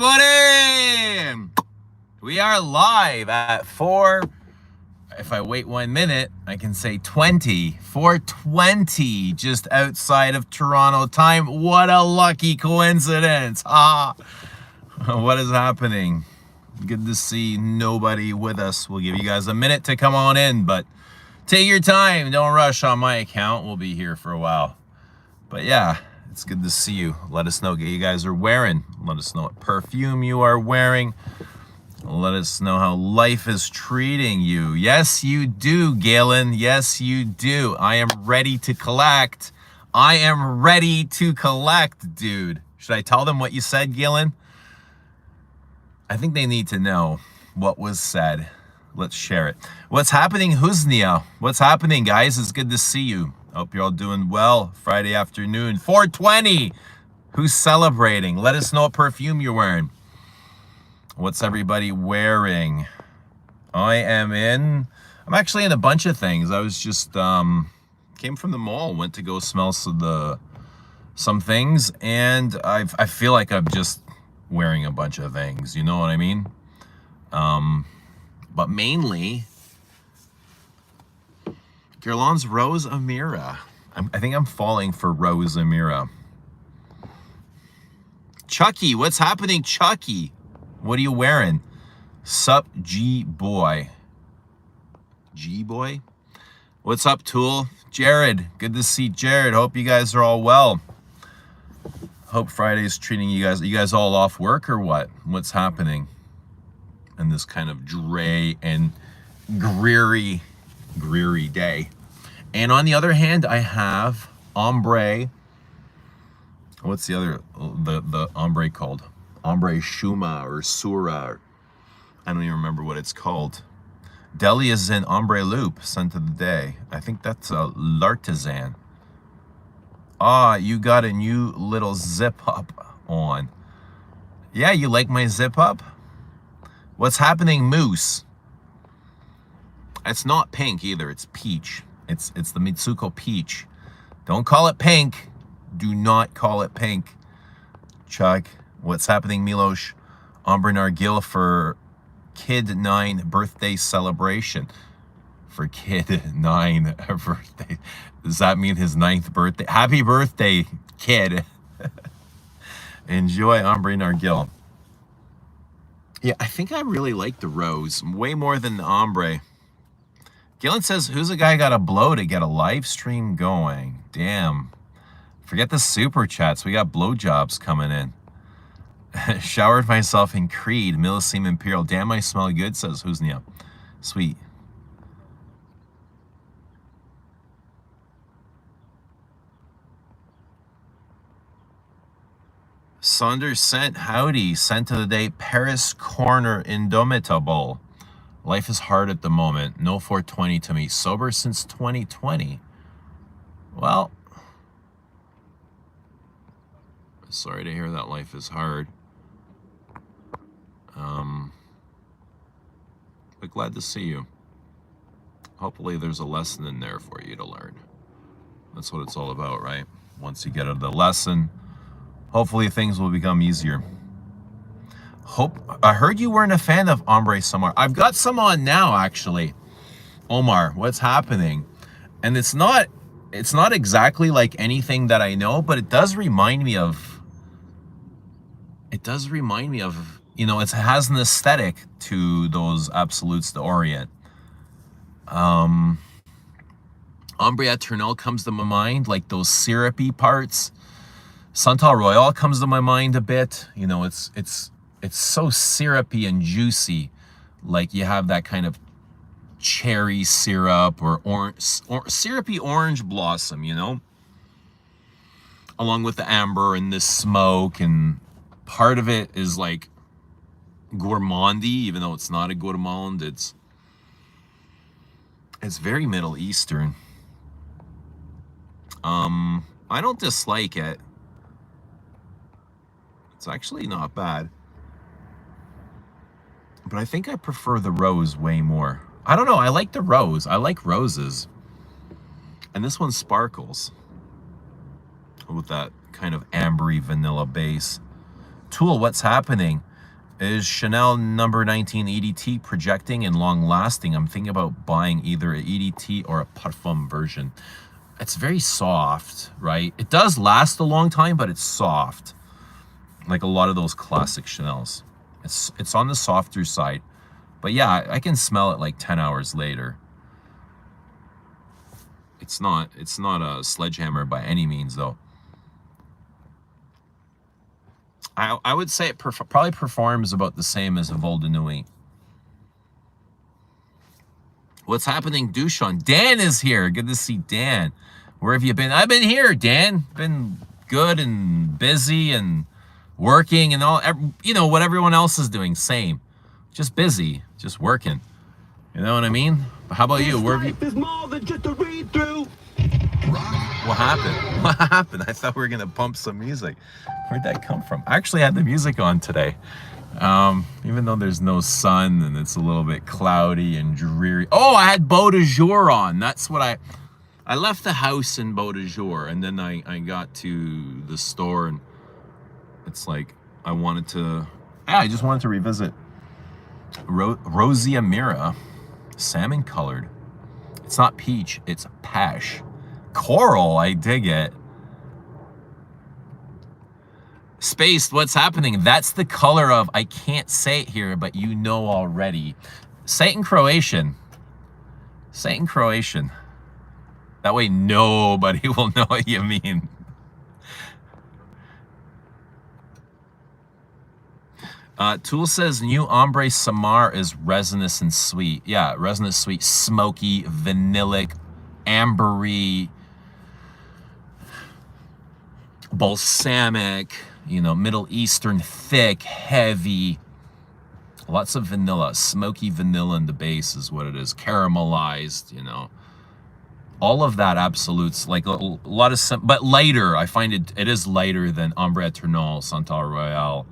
Buddy! We are live at 4. If I wait 1 minute, I can say 4:20, just outside of Toronto time. What a lucky coincidence. What is happening? Good to see nobody with us. We'll give you guys a minute to come on in, but take your time. Don't rush on my account. We'll be here for a while. But yeah, it's good to see you. Let us know what you guys are wearing. Let us know what perfume you are wearing. Let us know how life is treating you. Yes, you do, Galen. Yes, you do. I am ready to collect. I am ready to collect, dude. Should I tell them what you said, Galen? I think they need to know what was said. Let's share it. What's happening, Huznia? What's happening, guys? It's good to see you. Hope you're all doing well. Friday afternoon, 4:20. Who's celebrating? Let us know what perfume you're wearing. What's everybody wearing? I'm actually in a bunch of things. I was just, came from the mall, went to go smell some things, and I feel like I'm just wearing a bunch of things. You know what I mean? But mainly, Guerlain's Rose Amira. I think I'm falling for Rose Amira. Chucky, what's happening, Chucky? What are you wearing? Sup, G-Boy. G-Boy? What's up, Tool? Jared, good to see Jared. Hope you guys are all well. Hope Friday's treating you guys. Are you guys all off work or what? What's happening in this kind of dry and dreary day? And on the other hand, I have ombre. What's the other, the ombre called? Ombre Shuma or Sura. I don't even remember what it's called. Deli is in Ombre Loop, scent of the day. I think that's a L'Artisan. You got a new little zip up on. Yeah, you like my zip up? What's happening, Moose? It's not pink either, it's peach. It's the Mitsuko peach. Don't call it pink. Do not call it pink. Chuck, what's happening, Milosh? Ombre Nargil for Kid 9 birthday celebration. For Kid 9 birthday. Does that mean his 9th birthday? Happy birthday, kid. Enjoy Ombre Nargil. Yeah, I think I really like the rose way more than the ombre. Gillen says, who's the guy got to blow to get a live stream going? Damn. Forget the super chats. We got blowjobs coming in. Showered myself in Creed, Millesime Imperial. Damn, I smell good, says Huznia. Sweet. Saunders sent, howdy, scent of the day, Paris Corner Indomitable. Life is hard at the moment. No 420 to me. Sober since 2020. Well, sorry to hear that life is hard. But glad to see you. Hopefully there's a lesson in there for you to learn. That's what it's all about, right? Once you get out of the lesson, hopefully things will become easier. I heard you weren't a fan of Ombre Somewhere. I've got some on now, actually. Omar, what's happening? And it's not exactly like anything that I know, but it does remind me of, you know, it has an aesthetic to those Absolutes d'Orient. Ombre Eternal comes to my mind, like those syrupy parts. Santal Royal comes to my mind a bit. You know, it's so syrupy and juicy. Like you have that kind of cherry syrup or syrupy orange blossom, you know? Along with the amber and the smoke, and part of it is like gourmandy, even though it's not a gourmand. It's very Middle Eastern. I don't dislike it. It's actually not bad. But I think I prefer the rose way more. I don't know, I like the rose. I like roses. And this one sparkles with that kind of ambery vanilla base. Tool, what's happening? Is Chanel number 19 EDT projecting and long lasting? I'm thinking about buying either a EDT or a perfume version. It's very soft, right? It does last a long time, but it's soft. Like a lot of those classic Chanels. It's on the softer side. But yeah, I can smell it like 10 hours later. It's not a sledgehammer by any means though. I would say it probably performs about the same as a Vol de Nuit. What's happening, Dushan? Dan is here. Good to see Dan. Where have you been? I've been here, Dan. Been good and busy and working and all, you know, what everyone else is doing. Same. Just busy. Just working. You know what I mean? How about you? Where have you... Is more than just a read through. What happened? What happened? I thought we were going to pump some music. Where'd that come from? I actually had the music on today. Even though there's no sun and it's a little bit cloudy and dreary. Oh, I had Beau de Jour on. That's what I left the house in Beau de Jour, and then I got to the store, and it's like I just wanted to revisit Rosia Mira, salmon colored. It's not peach, it's peche. Coral, I dig it. Spaced, what's happening? That's the color of, I can't say it here, but you know already. Say it in Croatian. Say it in Croatian. That way nobody will know what you mean. Tool says new Ombre Samar is resinous and sweet. Yeah, resinous, sweet, smoky, vanillic, ambery, balsamic, you know, Middle Eastern, thick, heavy, lots of vanilla, smoky vanilla in the base is what it is, caramelized, you know, all of that absolutes, like a lot of, but lighter. I find it is lighter than Ombre Eternal, Santal Royale.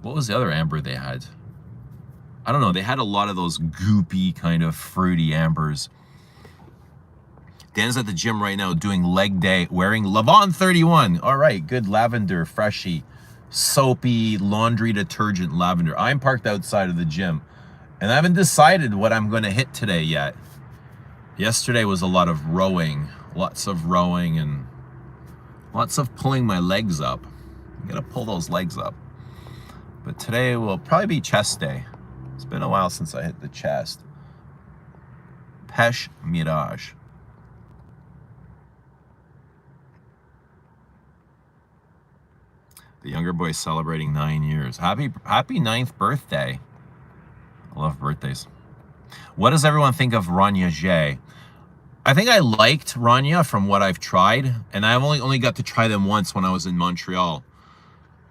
What was the other amber they had? I don't know. They had a lot of those goopy kind of fruity ambers. Dan's at the gym right now doing leg day, wearing Lavon 31. All right, good lavender, freshy, soapy, laundry detergent lavender. I'm parked outside of the gym, and I haven't decided what I'm going to hit today yet. Yesterday was a lot of rowing, lots of rowing, and lots of pulling my legs up. I'm going to pull those legs up. But today will probably be chest day. It's been a while since I hit the chest. Peche Mirage. The younger boy celebrating 9 years. Happy 9th birthday. I love birthdays. What does everyone think of Rania J? I think I liked Rania from what I've tried, and I've only got to try them once when I was in Montreal.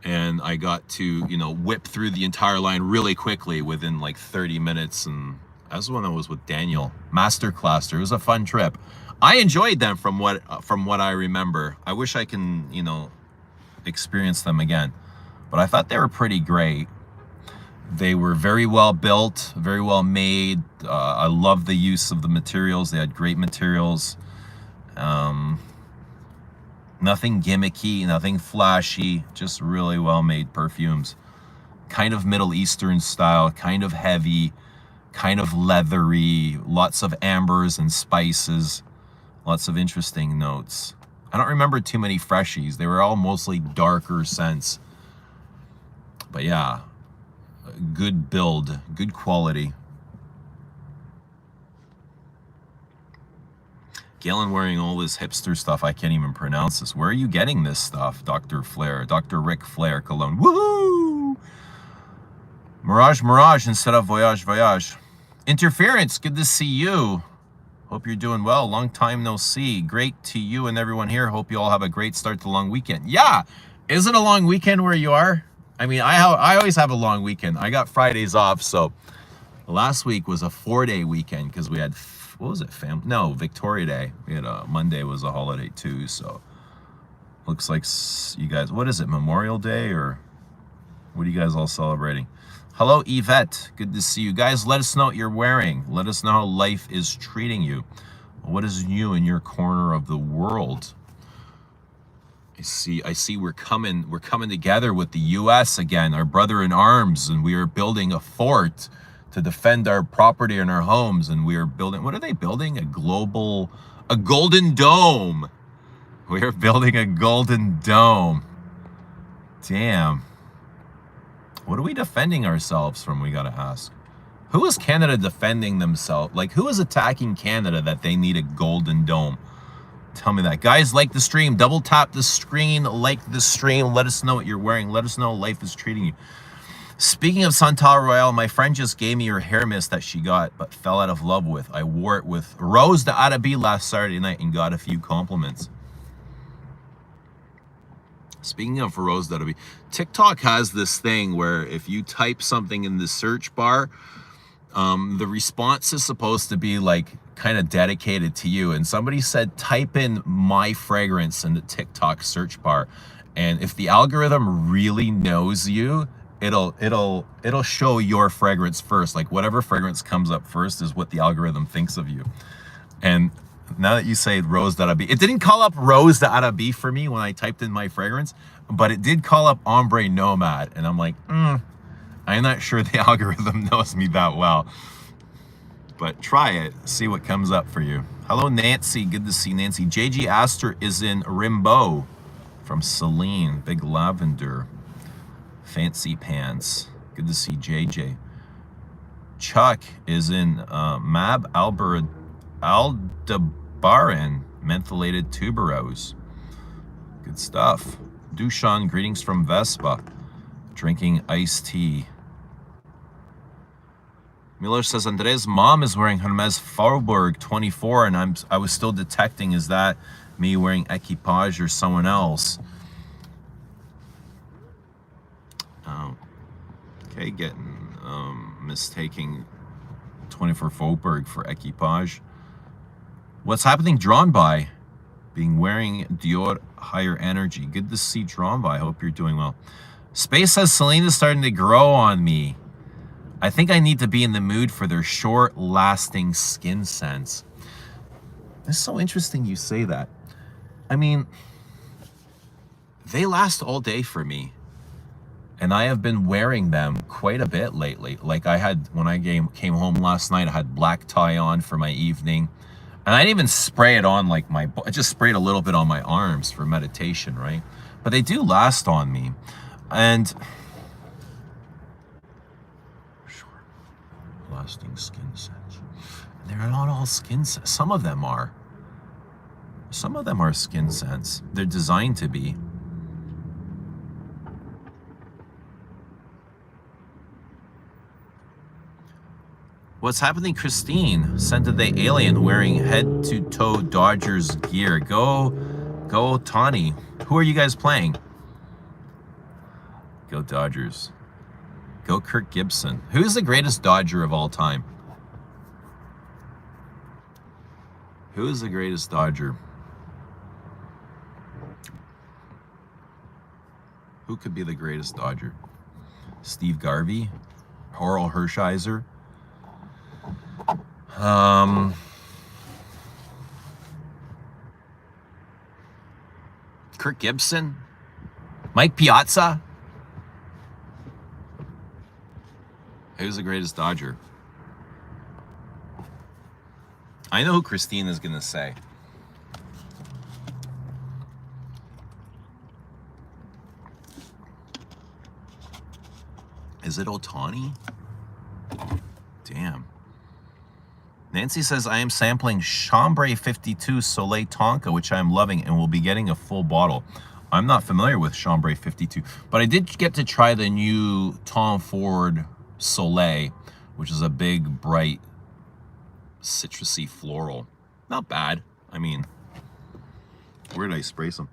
And I got to, you know, whip through the entire line really quickly within like 30 minutes. And that's when I was with Daniel. Masterclass. It was a fun trip. I enjoyed them from what I remember. I wish I can, you know, experience them again. But I thought they were pretty great. They were very well built, very well made. I love the use of the materials. They had great materials. Nothing gimmicky, nothing flashy, just really well-made perfumes. Kind of Middle Eastern style, kind of heavy, kind of leathery, lots of ambers and spices, lots of interesting notes. I don't remember too many freshies. They were all mostly darker scents. But yeah, good build, good quality. Galen wearing all this hipster stuff. I can't even pronounce this. Where are you getting this stuff, Dr. Flair? Dr. Rick Flair cologne. Woohoo! Mirage instead of Voyage. Interference, good to see you. Hope you're doing well. Long time no see. Great to you and everyone here. Hope you all have a great start to the long weekend. Yeah, is it a long weekend where you are? I mean, I always have a long weekend. I got Fridays off, so last week was a 4-day weekend because we had, what was it, Victoria Day. We had Monday was a holiday too, so looks like you guys, what is it, Memorial Day, or what are you guys all celebrating? Hello, Yvette. Good to see you guys. Let us know what you're wearing. Let us know how life is treating you. What is new in your corner of the world? I see we're coming together with the US again, our brother in arms, and we are building a fort to defend our property and our homes, and we are building, what are they building? A golden dome. We are building a golden dome. Damn. What are we defending ourselves from, we gotta ask? Who is Canada defending themselves? Like, who is attacking Canada that they need a golden dome? Tell me that. Guys, like the stream. Double tap the screen. Like the stream. Let us know what you're wearing. Let us know how life is treating you. Speaking of Santal Royale, my friend just gave me her hair mist that she got but fell out of love with. I wore it with Rose de Arabi last Saturday night and got a few compliments. Speaking of Rose de Arabi, TikTok has this thing where if you type something in the search bar, the response is supposed to be like kind of dedicated to you. And somebody said, type in my fragrance in the TikTok search bar. And if the algorithm really knows you, it'll show your fragrance first. Like whatever fragrance comes up first is what the algorithm thinks of you. And now that you say Rose d'Arabi, it didn't call up Rose d'Arabi for me when I typed in my fragrance, but it did call up Ombre Nomad. And I'm like, I'm not sure the algorithm knows me that well. But try it, see what comes up for you. Hello, Nancy. Good to see Nancy. JG Astor is in Rimbaud from Celine. Big lavender. Fancy pants. Good to see JJ. Chuck is in Mab Aldebaran. Mentholated tuberose. Good stuff. Dushan, greetings from Vespa. Drinking iced tea. Miller says Andre's mom is wearing Hermes Faubourg 24, and I was still detecting, is that me wearing Equipage or someone else? Okay, getting mistaking 24 Faubourg for Equipage. What's happening, Drawn By? Being wearing Dior Higher Energy. Good to see Drawn By. Hope you're doing well. Space says Celine is starting to grow on me. I think I need to be in the mood for their short-lasting skin scents. It's so interesting you say that. I mean, they last all day for me. And I have been wearing them quite a bit lately. Like I had, when I came home last night, I had black tie on for my evening. And I didn't even spray it on like I just sprayed a little bit on my arms for meditation, right? But they do last on me. And lasting skin scents. They're not all skin scents. Some of them are. Some of them are skin scents. They're designed to be. What's happening, Christine? Sent to the alien wearing head-to-toe Dodgers gear. Go Tawny. Who are you guys playing? Go Dodgers. Go Kirk Gibson. Who's the greatest Dodger of all time? Who is the greatest Dodger? Who could be the greatest Dodger? Steve Garvey? Oral Hershiser? Kirk Gibson? Mike Piazza? Who's the greatest Dodger? I know who Christine is going to say. Is it Otani? Damn. Nancy says, I am sampling Chambray 52 Soleil Tonka, which I am loving, and will be getting a full bottle. I'm not familiar with Chambray 52, but I did get to try the new Tom Ford Soleil, which is a big, bright, citrusy floral. Not bad. I mean, where did I spray some?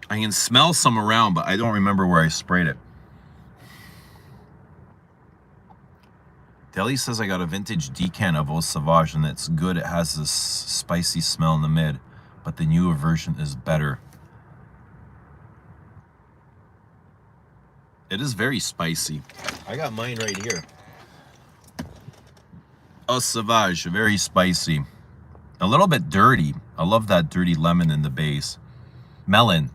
I can smell some around, but I don't remember where I sprayed it. Deli says I got a vintage decan of Eau Sauvage, and it's good. It has this spicy smell in the mid, but the newer version is better. It is very spicy. I got mine right here. Eau Sauvage, very spicy. A little bit dirty. I love that dirty lemon in the base. Melon.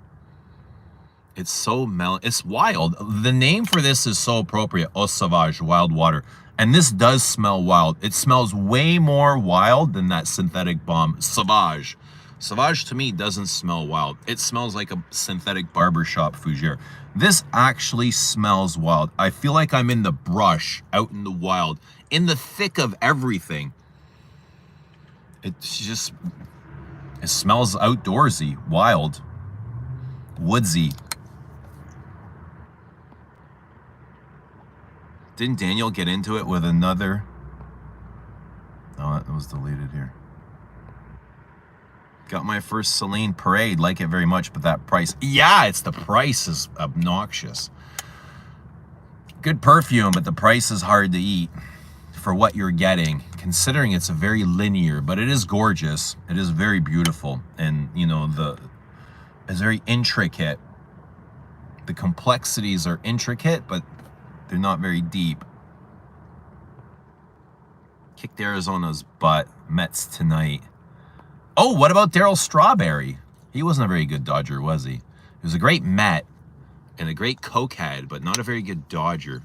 It's so melon. It's wild. The name for this is so appropriate. Eau sauvage, wild water. And this does smell wild. It smells way more wild than that synthetic bomb. Sauvage. Sauvage to me doesn't smell wild. It smells like a synthetic barbershop fougere. This actually smells wild. I feel like I'm in the brush, out in the wild, in the thick of everything. It smells outdoorsy, wild, woodsy. Didn't Daniel get into it with another? Oh, that was deleted here. Got my first Celine Parade. Like it very much, but that price. Yeah, the price is obnoxious. Good perfume, but the price is hard to eat for what you're getting. Considering it's a very linear, but it is gorgeous. It is very beautiful, and you know it's very intricate. The complexities are intricate, but they're not very deep. Kicked Arizona's butt. Mets tonight. Oh, what about Darryl Strawberry? He wasn't a very good Dodger, was he? He was a great Met and a great cokehead, but not a very good Dodger.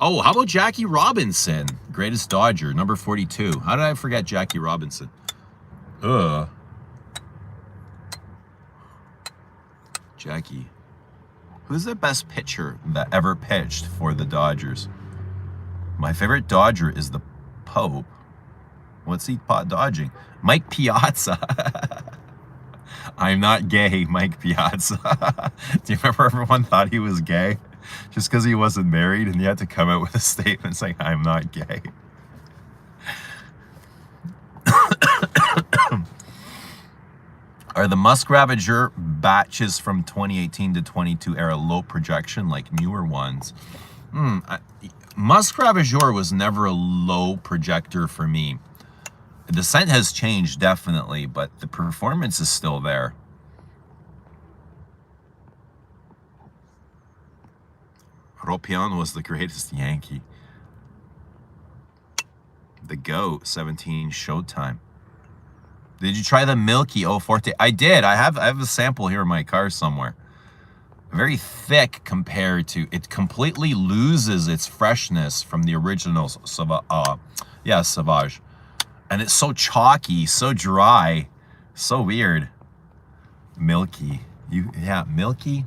Oh, how about Jackie Robinson? Greatest Dodger, number 42. How did I forget Jackie Robinson? Ugh. Jackie. Who's the best pitcher that ever pitched for the Dodgers? My favorite Dodger is the Pope. What's he dodging? Mike Piazza. I'm not gay, Mike Piazza. Do you remember everyone thought he was gay? Just because he wasn't married, and he had to come out with a statement saying, I'm not gay. Are the Musk Ravager batches from 2018 to 22 era low projection like newer ones? Musk Ravager was never a low projector for me. The scent has changed, definitely, but the performance is still there. Ropion was the greatest Yankee. The GOAT, 17 Showtime. Did you try the Milky Eau Forte? I did. I have a sample here in my car somewhere. Very thick compared to, it completely loses its freshness from the original Sauvage. And it's so chalky, so dry, so weird. Milky. Milky.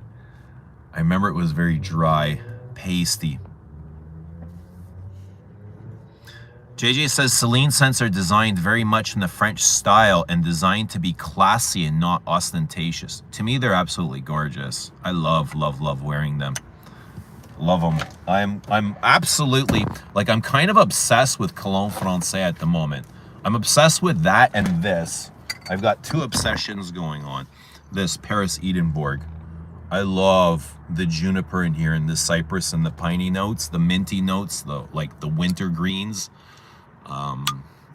I remember it was very dry, pasty. JJ says Celine scents are designed very much in the French style and designed to be classy and not ostentatious. To me, they're absolutely gorgeous. I love wearing them. Love them. I'm absolutely, like, I'm kind of obsessed with Cologne Francais at the moment. I'm obsessed with that and this. I've got two obsessions going on. This Paris Edinburgh. I love the juniper in here and the cypress and the piney notes, the minty notes, the winter greens.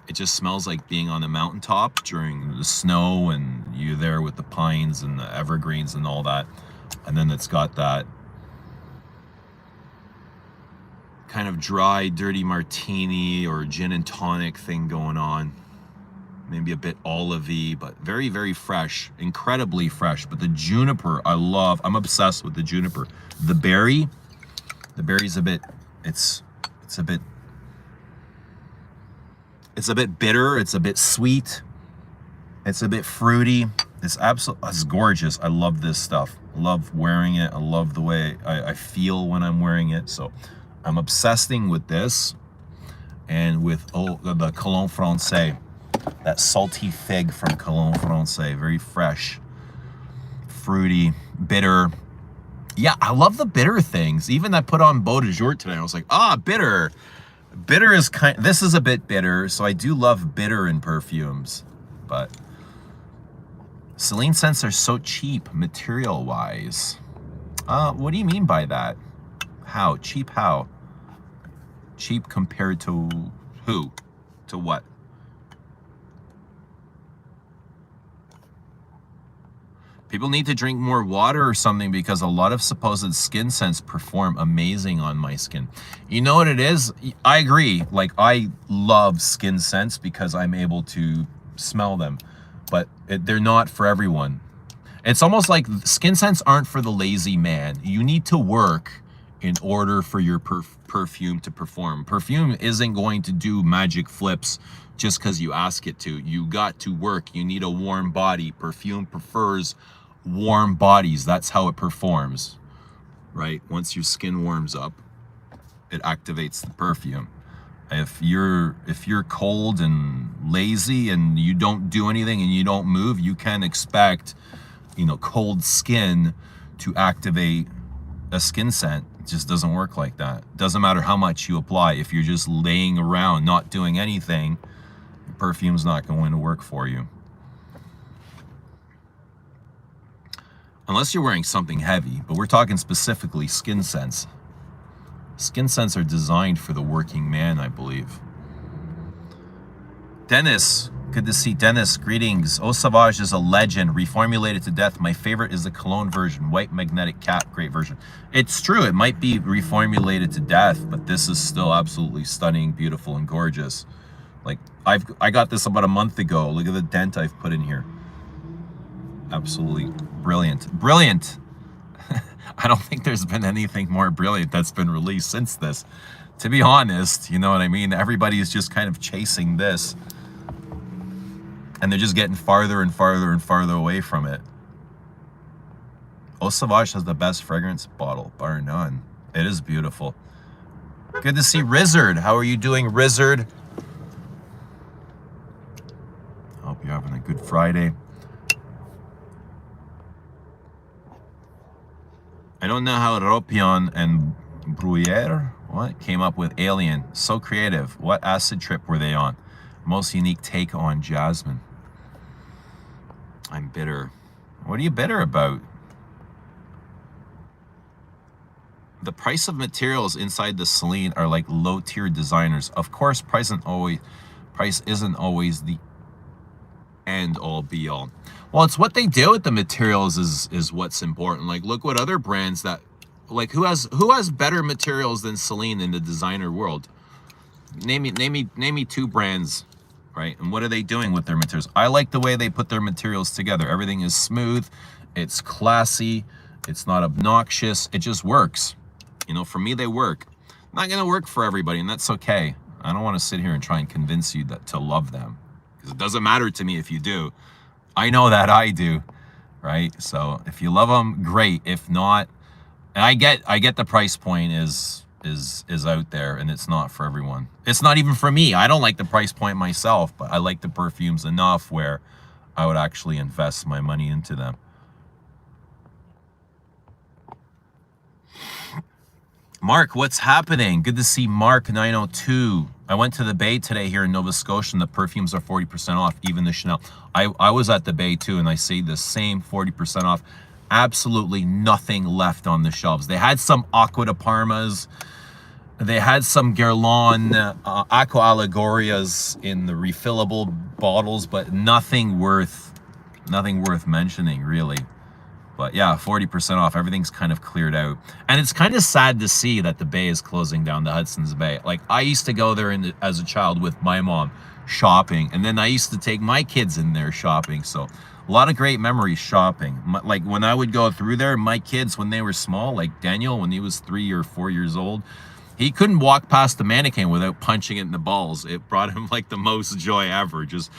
It just smells like being on a mountaintop during the snow, and you're there with the pines and the evergreens and all that. And then it's got that kind of dry, dirty martini or gin and tonic thing going on. Maybe a bit olivey, but very, very fresh, incredibly fresh. But the juniper, I love. I'm obsessed with the juniper. The berry's a bit, it's a bit bitter. It's a bit sweet. It's a bit fruity. It's gorgeous. I love this stuff. I love wearing it. I love the way I feel when I'm wearing it. So I'm obsessing with this and with the Cologne Francais. That salty fig from Cologne Francais. Very fresh, fruity, bitter. Yeah, I love the bitter things. Even I put on Beau de Jour today. I was like, bitter. Bitter is this is a bit bitter, so I do love bitter in perfumes. But Celine scents are so cheap material-wise. What do you mean by that? How? Cheap how? Cheap compared to who? To what? People need to drink more water or something, because a lot of supposed skin scents perform amazing on my skin. You know what it is? I agree. Like, I love skin scents because I'm able to smell them, but they're not for everyone. It's almost like skin scents aren't for the lazy man. You need to work in order for your perfume to perform. Perfume isn't going to do magic flips just because you ask it to. You got to work. You need a warm body. Perfume prefers warm bodies. That's how it performs, right? Once your skin warms up, it activates the perfume. If you're cold and lazy and you don't do anything and you don't move, you can expect, you know, cold skin to activate a skin scent. It just doesn't work like that. Doesn't matter how much you apply. If you're just laying around not doing anything, your perfume's not going to work for you. Unless you're wearing something heavy, but we're talking specifically skin scents. Skin scents are designed for the working man, I believe. Dennis, good to see Dennis. Greetings. Eau Sauvage is a legend, reformulated to death. My favorite is the cologne version, white magnetic cap, great version. It's true, it might be reformulated to death, but this is still absolutely stunning, beautiful, and gorgeous. Like, I got this about a month ago. Look at the dent I've put in here. Absolutely brilliant. Brilliant! I don't think there's been anything more brilliant that's been released since this. To be honest, you know what I mean? Everybody's just kind of chasing this. And they're just getting farther and farther and farther away from it. Eau Sauvage has the best fragrance bottle, bar none. It is beautiful. Good to see Rizzard. How are you doing, Rizzard? Hope you're having a good Friday. I don't know how Ropion and Bruyere came up with Alien. So creative. What acid trip were they on? Most unique take on Jasmine. I'm bitter. What are you bitter about? The price of materials inside the Celine are like low-tier designers. Of course, price isn't always the end-all be-all. Well, it's what they do with the materials is what's important. Like, look what other brands that, like, who has better materials than Celine in the designer world? Name me two brands, right? And what are they doing with their materials? I like the way they put their materials together. Everything is smooth, it's classy, it's not obnoxious, it just works. You know, for me, they work. Not gonna work for everybody, and that's okay. I don't want to sit here and try and convince you that to love them, because it doesn't matter to me if you do. I know that I do, right? So if you love them, great. If not, and I get the price point is out there, and it's not for everyone. It's not even for me. I don't like the price point myself, but I like the perfumes enough where I would actually invest my money into them. Mark, what's happening? Good to see Mark 902. I went to the Bay today here in Nova Scotia, and the perfumes are 40% off, even the Chanel. I was at the Bay too, and I see the same 40% off. Absolutely nothing left on the shelves. They had some Acqua di Parmas. They had some Guerlain Aqua Allegorias in the refillable bottles, but nothing worth mentioning, really. But yeah, 40% off. Everything's kind of cleared out. And it's kind of sad to see that the Bay is closing down, the Hudson's Bay. Like, I used to go there as a child with my mom shopping. And then I used to take my kids in there shopping. So a lot of great memories shopping. Like, when I would go through there, my kids, when they were small, like Daniel, when he was 3 or 4 years old, he couldn't walk past the mannequin without punching it in the balls. It brought him like the most joy ever. Just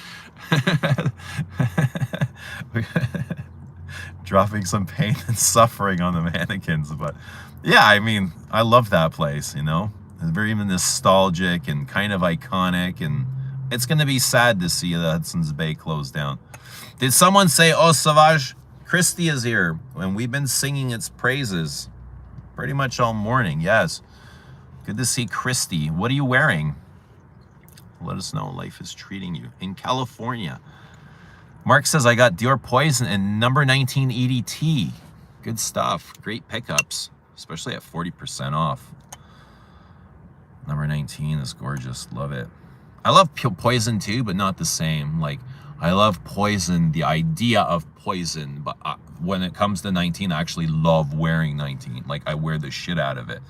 dropping some pain and suffering on the mannequins. But yeah, I mean, I love that place, you know. It's very even nostalgic and kind of iconic, and it's going to be sad to see the Hudson's Bay close down. Did someone say, oh, Sauvage? Christy is here, and we've been singing its praises pretty much all morning. Yes. Good to see Christy. What are you wearing? Let us know how life is treating you in California. Mark says, I got Dior Poison and number 19 EDT. Good stuff. Great pickups, especially at 40% off. Number 19 is gorgeous. Love it. I love Poison too, but not the same. Like, I love Poison, the idea of Poison, but when it comes to 19, I actually love wearing 19. Like, I wear the shit out of it.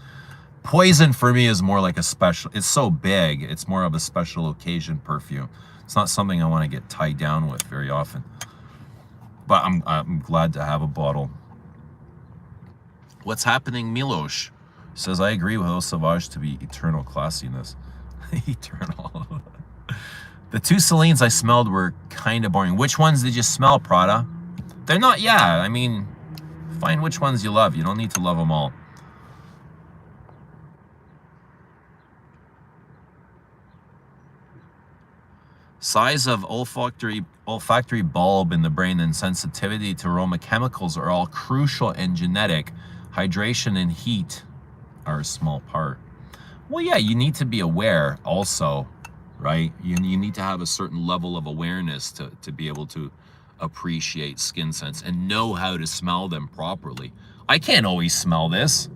Poison for me is more like a special, it's so big, it's more of a special occasion perfume. It's not something I want to get tied down with very often. But I'm glad to have a bottle. What's happening, Milosh? Says, I agree with Eau Sauvage to be eternal classiness. Eternal. The two Celines I smelled were kind of boring. Which ones did you smell, Prada? They're not, yeah, I mean, find which ones you love. You don't need to love them all. Size of olfactory bulb in the brain and sensitivity to aroma chemicals are all crucial and genetic. Hydration and heat are a small part. Well, yeah, you need to be aware also, right? You need to have a certain level of awareness to be able to appreciate skin scents and know how to smell them properly. I can't always smell this,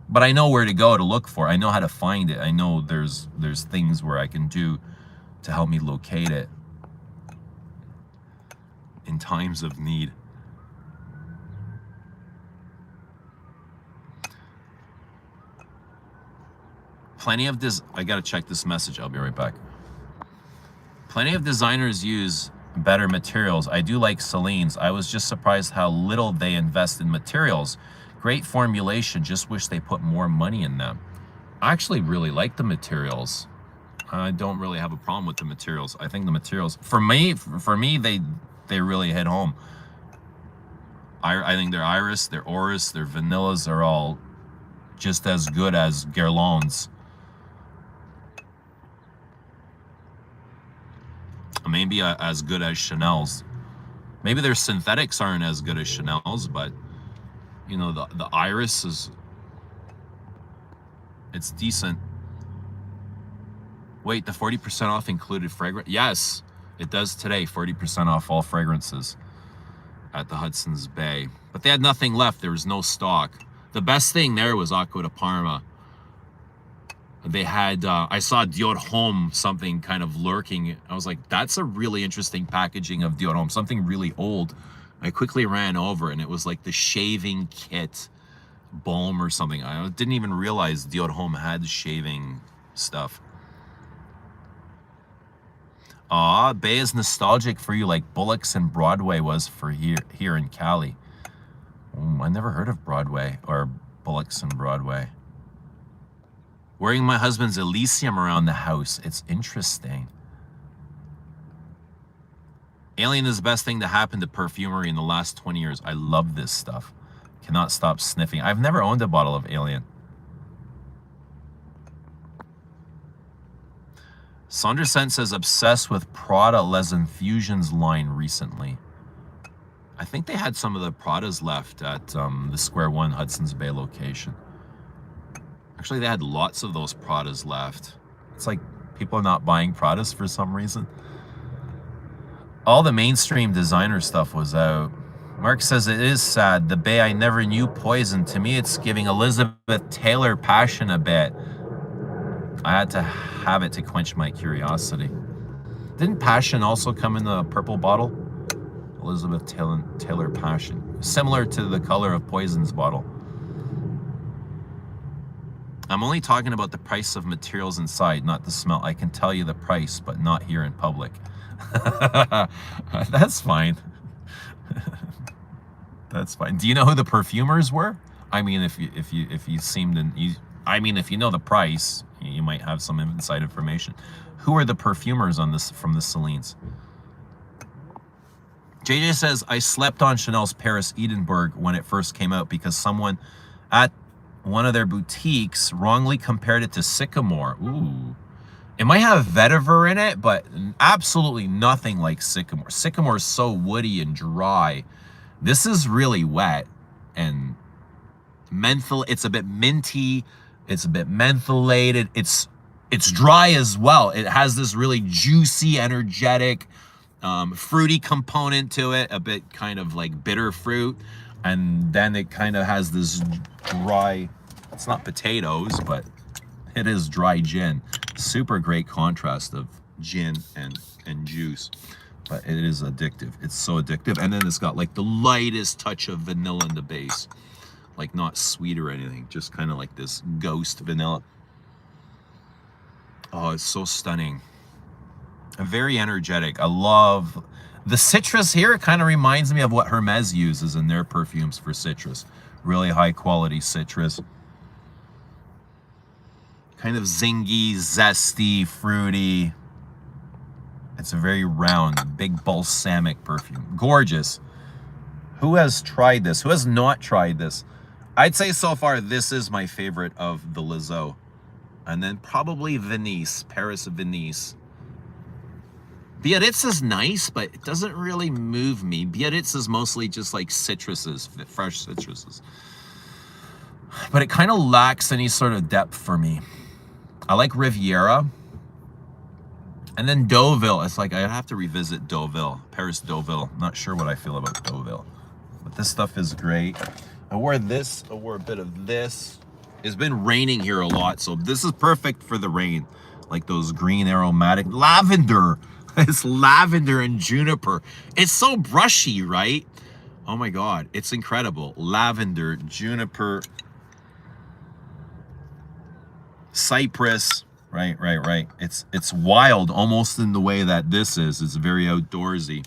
but I know where to go to look for it. I know how to find it. I know there's things where I can do to help me locate it in times of need. Plenty of I gotta check this message. I'll be right back. Plenty of designers use better materials. I do like Celine's. I was just surprised how little they invest in materials. Great formulation. Just wish they put more money in them. I actually really like the materials. I don't really have a problem with the materials. I think the materials, for me, they really hit home. I think their iris, their orris, their vanillas are all just as good as Guerlain's. Maybe as good as Chanel's. Maybe their synthetics aren't as good as Chanel's, but you know, the iris is, it's decent. Wait, the 40% off included fragrance? Yes, it does today. 40% off all fragrances at the Hudson's Bay. But they had nothing left. There was no stock. The best thing there was Acqua di Parma. They had, I saw Dior Homme, something kind of lurking. I was like, that's a really interesting packaging of Dior Homme, something really old. I quickly ran over and it was like the shaving kit balm or something. I didn't even realize Dior Homme had shaving stuff. Bay is nostalgic for you like Bullocks and Broadway was for here in Cali. I never heard of Broadway or Bullocks and Broadway. Wearing my husband's Elysium around the house. It's interesting. Alien is the best thing to happen to perfumery in the last 20 years. I love this stuff. Cannot stop sniffing. I've never owned a bottle of Alien. Saunderson says obsessed with Prada Les Infusions line recently. I think they had some of the Pradas left at the Square One Hudson's Bay location. Actually, they had lots of those Pradas left. It's like people are not buying Pradas for some reason. All the mainstream designer stuff was out. Mark says it is sad. The Bay, I never knew Poison. To me, it's giving Elizabeth Taylor passion a bit. I had to have it to quench my curiosity. Didn't Passion also come in the purple bottle? Elizabeth Taylor Passion. Similar to the color of Poison's bottle. I'm only talking about the price of materials inside, not the smell. I can tell you the price, but not here in public. That's fine. That's fine. Do you know who the perfumers were? I mean, if you seemed and you, I mean, if you know the price, you might have some inside information. Who are the perfumers on this from the Celines? JJ says, I slept on Chanel's Paris Edinburgh when it first came out because someone at one of their boutiques wrongly compared it to Sycamore. Ooh. It might have vetiver in it, but absolutely nothing like Sycamore. Sycamore is so woody and dry. This is really wet and menthol. It's a bit minty. It's a bit mentholated. It's dry as well. It has this really juicy, energetic, fruity component to it. A bit kind of like bitter fruit. And then it kind of has this dry, it's not potatoes, but it is dry gin. Super great contrast of gin and juice. But it is addictive. It's so addictive. And then it's got like the lightest touch of vanilla in the base. Like not sweet or anything. Just kind of like this ghost vanilla. Oh, it's so stunning. Very energetic. I love the citrus here. It kind of reminds me of what Hermes uses in their perfumes for citrus. Really high quality citrus. Kind of zingy, zesty, fruity. It's a very round, big balsamic perfume. Gorgeous. Who has tried this? Who has not tried this? I'd say so far this is my favorite of the Lizo. And then probably Venice, Paris Venice. Biarritz is nice, but it doesn't really move me. Biarritz is mostly just like citruses, fresh citruses. But it kind of lacks any sort of depth for me. I like Riviera. And then Deauville. It's like I have to revisit Deauville. Paris Deauville. Not sure what I feel about Deauville. But this stuff is great. I wore this. I wore a bit of this. It's been raining here a lot, so this is perfect for the rain. Like those green aromatic lavender. It's lavender and juniper. It's so brushy, right? Oh my God, it's incredible. Lavender, juniper, cypress. Right. It's wild, almost in the way that this is. It's very outdoorsy.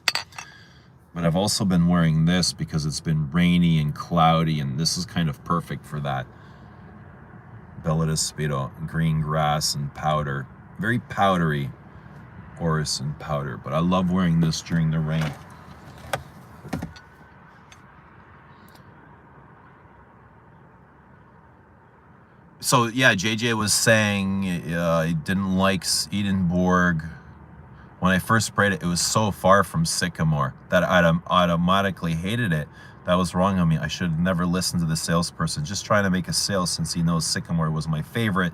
But I've also been wearing this because it's been rainy and cloudy, and this is kind of perfect for that. Bella de Spiro, green grass and powder. Very powdery. Orris and powder. But I love wearing this during the rain. So yeah, JJ was saying he didn't like Edinburgh. When I first sprayed it, it was so far from Sycamore that I automatically hated it. That was wrong on me. I should have never listened to the salesperson. Just trying to make a sale since he knows Sycamore was my favorite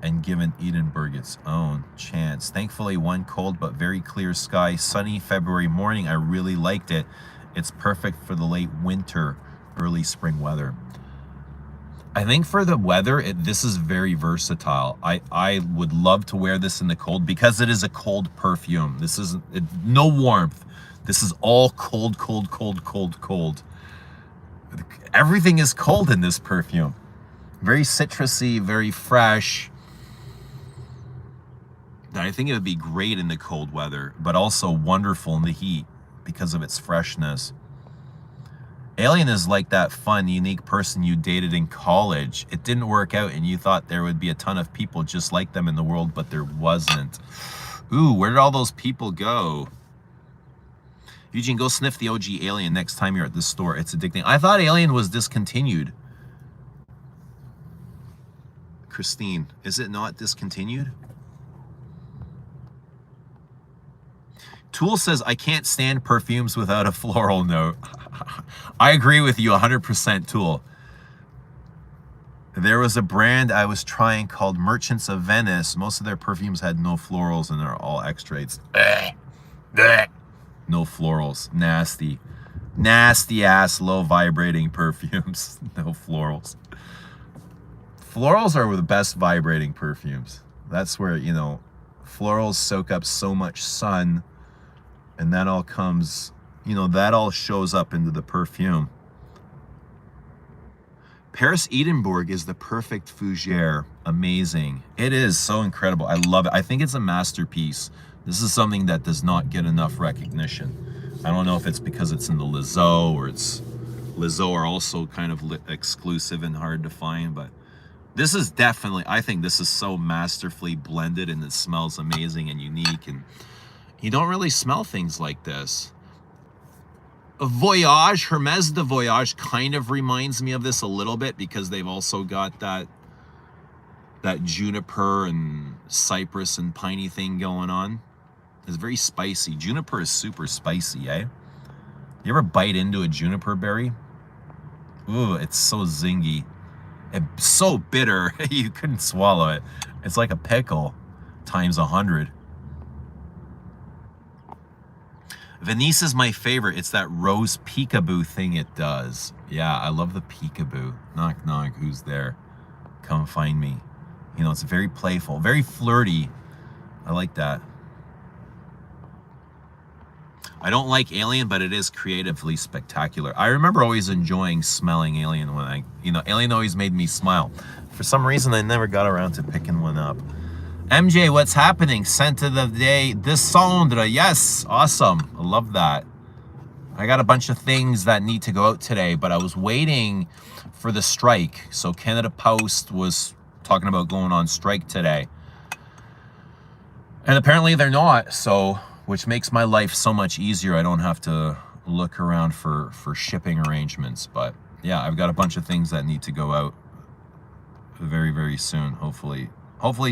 and given Edinburgh its own chance. Thankfully, one cold but very clear sky, sunny February morning. I really liked it. It's perfect for the late winter, early spring weather. I think for the weather, this is very versatile. I would love to wear this in the cold because it is a cold perfume. This isn't no warmth. This is all cold, cold, cold, cold, cold. Everything is cold in this perfume. Very citrusy, very fresh. I think it would be great in the cold weather, but also wonderful in the heat because of its freshness. Alien is like that fun, unique person you dated in college. It didn't work out and you thought there would be a ton of people just like them in the world, but there wasn't. Ooh, where did all those people go? Eugene, go sniff the OG Alien next time you're at the store. It's addicting. I thought Alien was discontinued. Christine, is it not discontinued? Tool says, I can't stand perfumes without a floral note. I agree with you 100%, Tool. There was a brand I was trying called Merchants of Venice. Most of their perfumes had no florals and they're all extracts. No florals. Nasty. Nasty ass low vibrating perfumes. No florals. Florals are the best vibrating perfumes. That's where, you know, florals soak up so much sun and that all comes, you know, that all shows up into the perfume. Paris Edinburgh is the perfect fougere. Amazing. It is so incredible. I love it. I think it's a masterpiece. This is something that does not get enough recognition. I don't know if it's because it's in the Lizo or it's Lizo are also kind of exclusive and hard to find, but this is definitely, I think this is so masterfully blended and it smells amazing and unique, and you don't really smell things like this. Voyage, Hermes de Voyage kind of reminds me of this a little bit because they've also got that juniper and cypress and piney thing going on. It's very spicy. Juniper is super spicy, eh? You ever bite into a juniper berry? Ooh, it's so zingy. It's so bitter, you couldn't swallow it. It's like a pickle times 100. Venice is my favorite. It's that rose peekaboo thing it does. Yeah, I love the peekaboo. Knock, knock, who's there? Come find me. You know, it's very playful, very flirty. I like that. I don't like Alien, but it is creatively spectacular. I remember always enjoying smelling Alien when Alien always made me smile. For some reason, I never got around to picking one up. MJ, what's happening? Scent of the day, Descendre. Yes, awesome. I love that. I got a bunch of things that need to go out today, but I was waiting for the strike. So Canada Post was talking about going on strike today. And apparently they're not, so which makes my life so much easier. I don't have to look around for shipping arrangements. But yeah, I've got a bunch of things that need to go out very, very soon, hopefully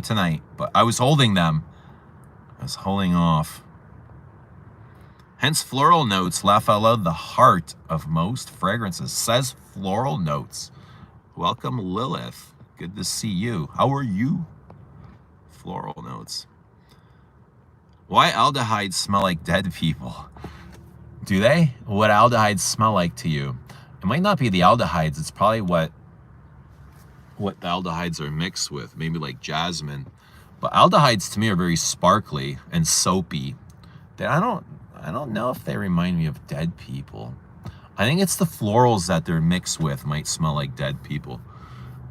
tonight. But I was holding them. I was holding off. Hence floral notes, laugh out loud, the heart of most fragrances. Says floral notes. Welcome, Lilith. Good to see you. How are you? Floral notes. Why aldehydes smell like dead people? Do they? What aldehydes smell like to you? It might not be the aldehydes. It's probably what the aldehydes are mixed with. Maybe like jasmine. But aldehydes to me are very sparkly and soapy. I don't know if they remind me of dead people. I think it's the florals that they're mixed with might smell like dead people.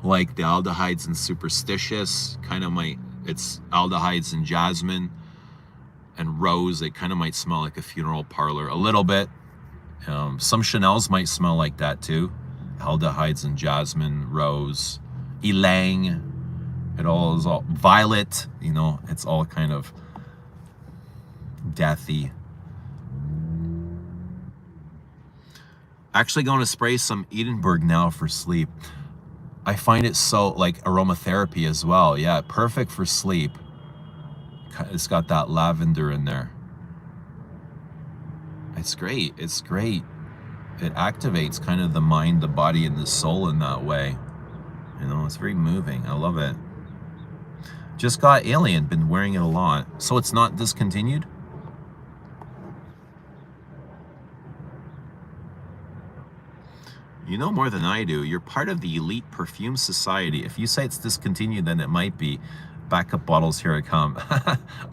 Like the aldehydes in Superstitious, kind of might, it's aldehydes in jasmine and rose. It kind of might smell like a funeral parlor a little bit. Some Chanels might smell like that too. Aldehydes in jasmine, rose, ylang. It all is all violet, you know, it's all kind of deathy. Actually going to spray some Edinburgh now for sleep. I find it so like aromatherapy as well. Yeah, perfect for sleep. It's got that lavender in there. It's great. It's great. It activates kind of the mind, the body, and the soul in that way. You know, it's very moving. I love it. Just got Alien. Been wearing it a lot. So it's not discontinued? You know more than I do. You're part of the elite perfume society. If you say it's discontinued, then it might be. Backup bottles, here I come.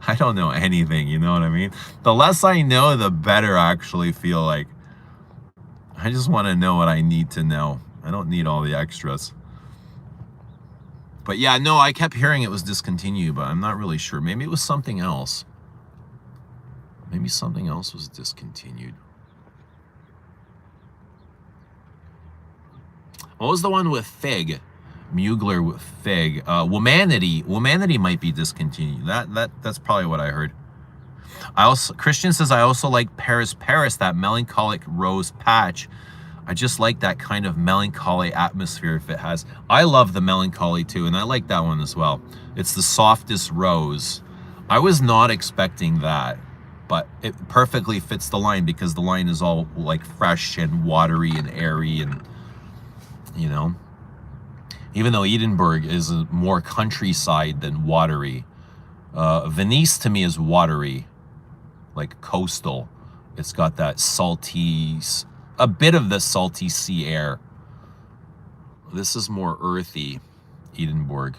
I don't know anything, you know what I mean? The less I know, the better I actually feel like. I just want to know what I need to know. I don't need all the extras. But yeah, no, I kept hearing it was discontinued, but I'm not really sure. Maybe it was something else. Maybe something else was discontinued. What was the one with Fig? Mugler with Fig. Womanity might be discontinued. That's probably what I heard. Christian says I also like Paris, that melancholic rose patch. I just like that kind of melancholy atmosphere if it has. I love the melancholy too, and I like that one as well. It's the softest rose. I was not expecting that, but it perfectly fits the line because the line is all like fresh and watery and airy and, you know. Even though Edinburgh is more countryside than watery. Venice to me is watery, like coastal. It's got that salty, a bit of the salty sea air. This is more earthy, Edinburgh.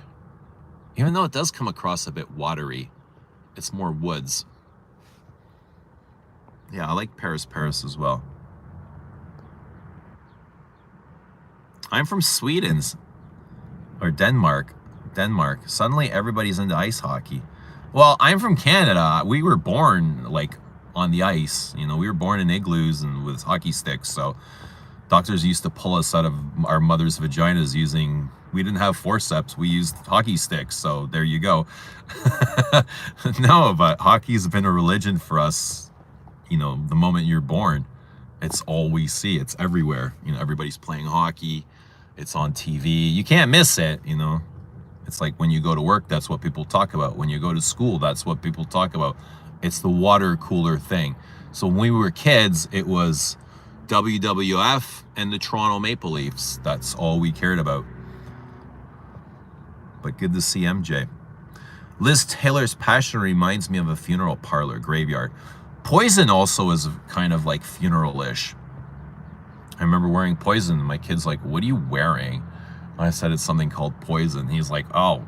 Even though it does come across a bit watery, it's more woods. Yeah, I like Paris as well. I'm from Sweden. Or Denmark. Suddenly everybody's into ice hockey. Well, I'm from Canada. We were born like on the ice. You know, we were born in igloos and with hockey sticks. So doctors used to pull us out of our mother's vaginas using, we didn't have forceps. We used hockey sticks. So there you go. No, but hockey's been a religion for us. You know, the moment you're born, it's all we see. It's everywhere. You know, everybody's playing hockey. It's on TV. You can't miss it, you know. It's like when you go to work, that's what people talk about. When you go to school, that's what people talk about. It's the water cooler thing. So when we were kids, it was WWF and the Toronto Maple Leafs. That's all we cared about. But good to see MJ. Liz Taylor's passion reminds me of a funeral parlor graveyard. Poison also is kind of like funeral-ish. I remember wearing Poison, and my kid's like, what are you wearing? I said it's something called Poison. He's like, oh,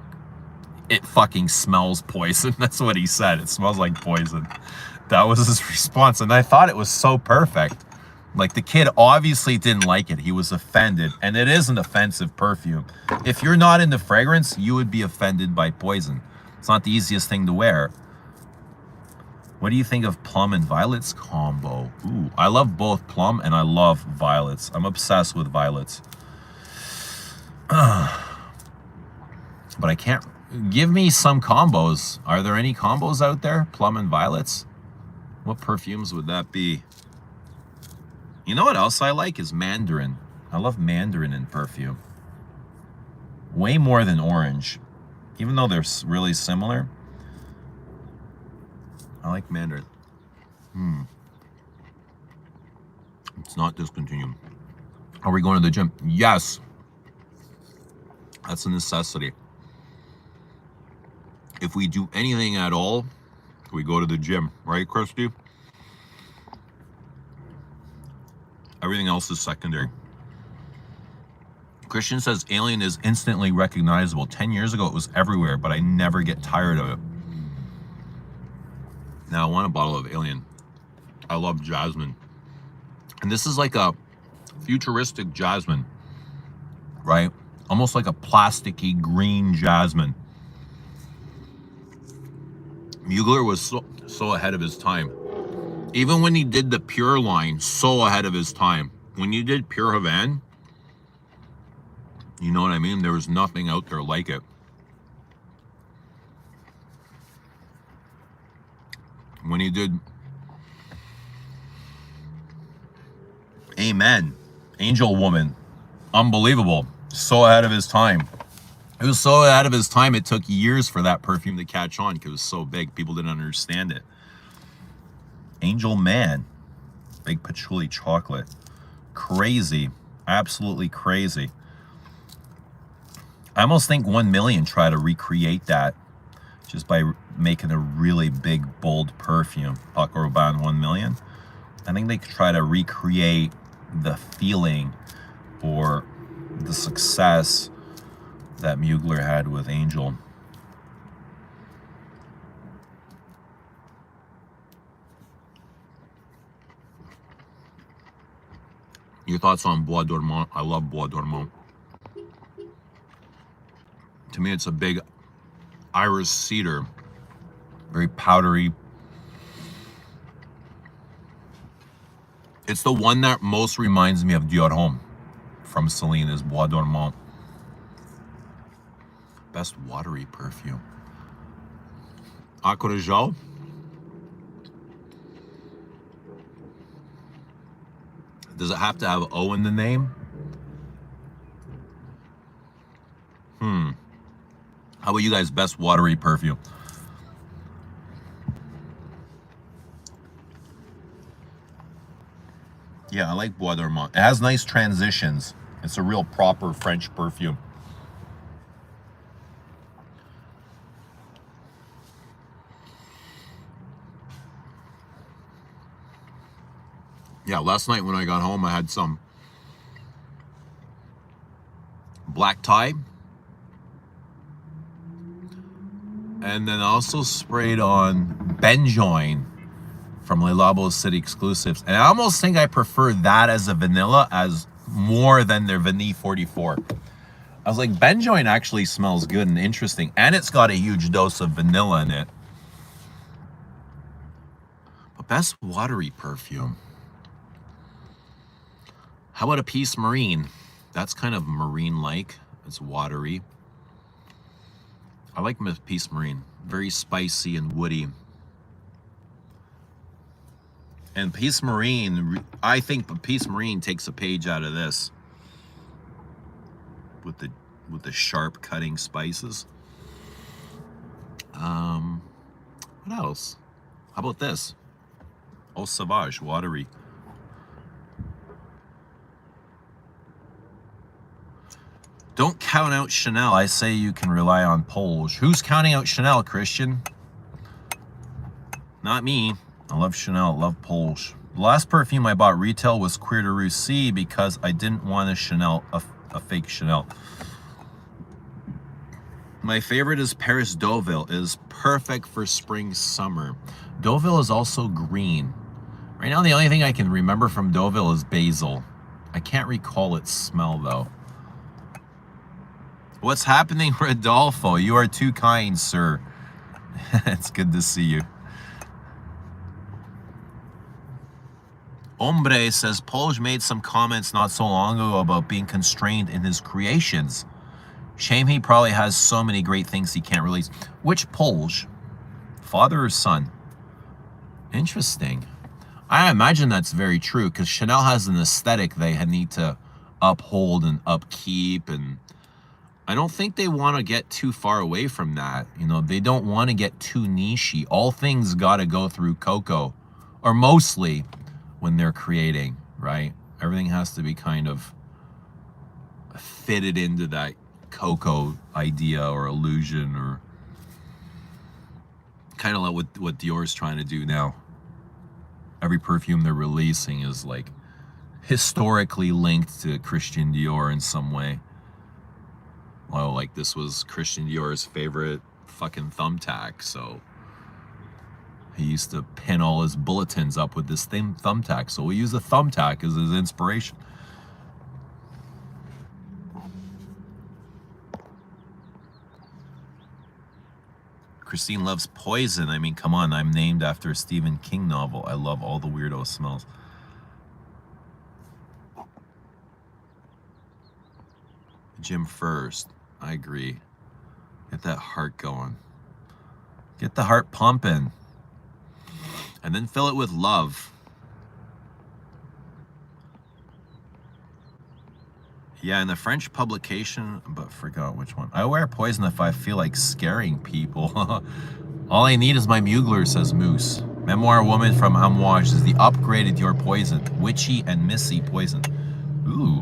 it fucking smells poison. That's what he said. It smells like poison. That was his response, and I thought it was so perfect. Like, the kid obviously didn't like it. He was offended, and it is an offensive perfume. If you're not into fragrance, you would be offended by Poison. It's not the easiest thing to wear. What do you think of plum and violets combo? Ooh, I love both plum and I love violets. I'm obsessed with violets. But I can't... Give me some combos. Are there any combos out there? Plum and violets? What perfumes would that be? You know what else I like is mandarin. I love mandarin in perfume. Way more than orange. Even though they're really similar. I like mandarin. It's not discontinued. Are we going to the gym? Yes. That's a necessity. If we do anything at all, we go to the gym. Right, Christy? Everything else is secondary. Christian says Alien is instantly recognizable. 10 years ago, it was everywhere, but I never get tired of it. Now, I want a bottle of Alien. I love jasmine. And this is like a futuristic jasmine, right? Almost like a plasticky green jasmine. Mugler was so ahead of his time. Even when he did the Pure line, so ahead of his time. When you did Pure Havana, you know what I mean? There was nothing out there like it. When he did Amen, Angel Woman, unbelievable. So ahead of his time. It was so ahead of his time, it took years for that perfume to catch on because it was so big. People didn't understand it. Angel Man, big patchouli chocolate. Crazy, absolutely crazy. I almost think 1 Million try to recreate that just by making a really big, bold perfume. Paco Rabanne 1 Million. I think they could try to recreate the feeling or the success that Mugler had with Angel. Your thoughts on Bois Dormant? I love Bois Dormant. To me, it's a big iris cedar. Very powdery. It's the one that most reminds me of Dior Homme from Celine is Bois Dormant. Best watery perfume. Acqua di Gio. Does it have to have O in the name? How about you guys? Best watery perfume. Yeah, I like Bois Dormant. It has nice transitions. It's a real proper French perfume. Yeah, last night when I got home, I had some black tie. And then I also sprayed on Benjoin from Le Labo City Exclusives. And I almost think I prefer that as a vanilla as more than their Vanille 44. I was like, Benjoin actually smells good and interesting. And it's got a huge dose of vanilla in it. But best watery perfume. How about a Peace Marine? That's kind of marine-like. It's watery. I like Peace Marine. Very spicy and woody. And Peace Marine, I think Peace Marine takes a page out of this. With the sharp cutting spices. What else? How about this? Eau Sauvage, watery. Don't count out Chanel. I say you can rely on Polge. Who's counting out Chanel, Christian? Not me. I love Chanel, love Polge. The last perfume I bought retail was Cuir de Russie because I didn't want a Chanel, a fake Chanel. My favorite is Paris Deauville. It is perfect for spring, summer. Deauville is also green. Right now, the only thing I can remember from Deauville is basil. I can't recall its smell, though. What's happening, Rodolfo? You are too kind, sir. It's good to see you. Ombre says, Polish made some comments not so long ago about being constrained in his creations. Shame he probably has so many great things he can't release. Which Polish? Father or son? Interesting. I imagine that's very true, because Chanel has an aesthetic they need to uphold and upkeep, and I don't think they want to get too far away from that. You know, they don't want to get too nichey. All things got to go through Coco, or mostly when they're creating, right? Everything has to be kind of fitted into that Coco idea or illusion, or kind of like what Dior's trying to do now. Every perfume they're releasing is like historically linked to Christian Dior in some way. Well, like this was Christian Dior's favorite fucking thumbtack, so he used to pin all his bulletins up with this thumbtack, so we use a thumbtack as his inspiration. Christine loves Poison. I mean, come on, I'm named after a Stephen King novel. I love all the weirdo smells. Jim first. I agree. Get that heart going. Get the heart pumping. And then fill it with love. Yeah, in the French publication, but forgot which one. I wear Poison if I feel like scaring people. All I need is my Mugler, says Moose. Memoir Woman from Amouage is the upgraded Dior Poison. Witchy and Missy Poison. Ooh.